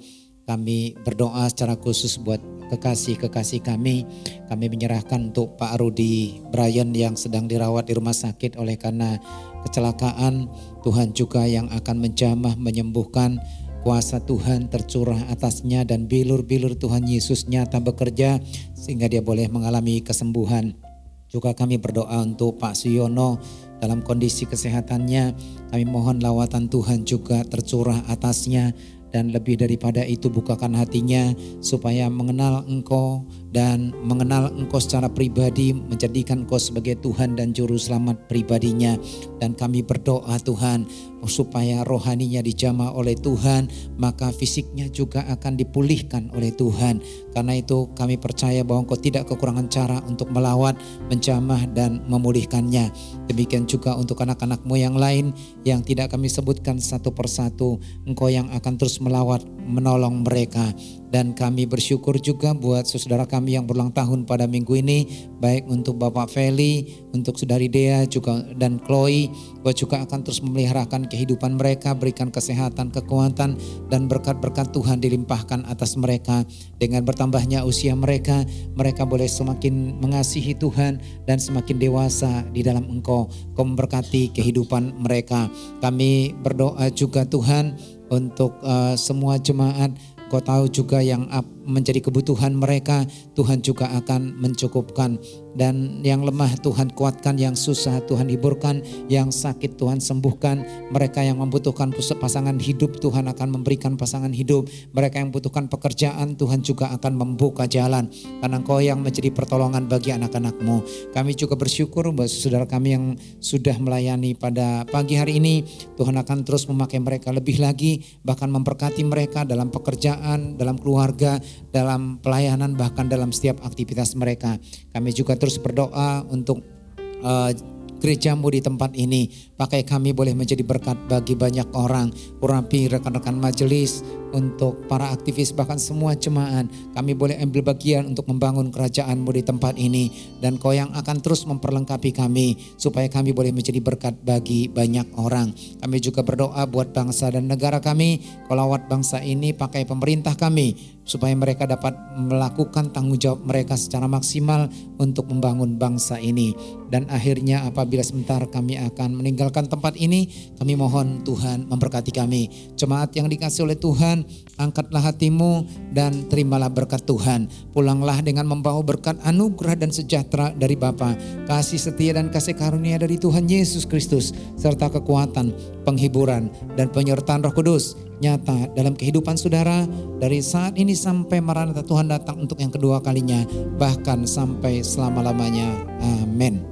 Kami berdoa secara khusus buat kekasih-kekasih kami. Kami menyerahkan untuk Pak Rudi Brian yang sedang dirawat di rumah sakit oleh karena kecelakaan. Tuhan juga yang akan menjamah, menyembuhkan. Kuasa Tuhan tercurah atasnya dan bilur-bilur Tuhan Yesus nyata bekerja sehingga dia boleh mengalami kesembuhan. Juga kami berdoa untuk Pak Suyono dalam kondisi kesehatannya. Kami mohon lawatan Tuhan juga tercurah atasnya. Dan lebih daripada itu bukakan hatinya supaya mengenal Engkau dan mengenal Engkau secara pribadi, menjadikan Engkau sebagai Tuhan dan Juru Selamat pribadinya. Dan kami berdoa Tuhan supaya rohaninya dijamah oleh Tuhan, maka fisiknya juga akan dipulihkan oleh Tuhan. Karena itu kami percaya bahwa Engkau tidak kekurangan cara untuk melawat, menjamah dan memulihkannya. Demikian juga untuk anak-anak-Mu yang lain yang tidak kami sebutkan satu persatu. Engkau yang akan terus melawat, menolong mereka. Dan kami bersyukur juga buat saudara kami yang berulang tahun pada minggu ini, baik untuk Bapak Feli, untuk Saudari Dea juga dan Chloe, bahwa juga akan terus memeliharakan kehidupan mereka, berikan kesehatan, kekuatan, dan berkat-berkat Tuhan dilimpahkan atas mereka. Dengan bertambahnya usia mereka, mereka boleh semakin mengasihi Tuhan dan semakin dewasa di dalam Engkau. Kau memberkati kehidupan mereka. Kami berdoa juga Tuhan untuk semua jemaat. Kau tahu juga yang menjadi kebutuhan mereka, Tuhan juga akan mencukupkan. Dan yang lemah Tuhan kuatkan, yang susah Tuhan hiburkan, yang sakit Tuhan sembuhkan. Mereka yang membutuhkan pasangan hidup, Tuhan akan memberikan pasangan hidup. Mereka yang membutuhkan pekerjaan, Tuhan juga akan membuka jalan. Karena Engkau yang menjadi pertolongan bagi anak-anak-Mu. Kami juga bersyukur bahwa saudara kami yang sudah melayani pada pagi hari ini, Tuhan akan terus memakai mereka lebih lagi, bahkan memberkati mereka dalam pekerjaan, dalam keluarga, dalam pelayanan, bahkan dalam setiap aktivitas mereka. Kami juga terus berdoa untuk gereja-Mu di tempat ini. Pakai kami boleh menjadi berkat bagi banyak orang. Urapi rekan-rekan majelis, untuk para aktivis, bahkan semua jemaat. Kami boleh ambil bagian untuk membangun kerajaan-Mu di tempat ini. Dan Kau yang akan terus memperlengkapi kami, supaya kami boleh menjadi berkat bagi banyak orang. Kami juga berdoa buat bangsa dan negara kami. Kau lawat bangsa ini, pakai pemerintah kami, supaya mereka dapat melakukan tanggung jawab mereka secara maksimal untuk membangun bangsa ini. Dan akhirnya apabila sebentar kami akan meninggalkan tempat ini, kami mohon Tuhan memberkati kami. Jemaat yang dikasih oleh Tuhan, angkatlah hatimu dan terimalah berkat Tuhan. Pulanglah dengan membawa berkat anugerah dan sejahtera dari Bapa, kasih setia dan kasih karunia dari Tuhan Yesus Kristus, serta kekuatan, penghiburan dan penyertaan Roh Kudus nyata dalam kehidupan saudara dari saat ini sampai Maranatha Tuhan datang untuk yang kedua kalinya, bahkan sampai selama-lamanya. Amin.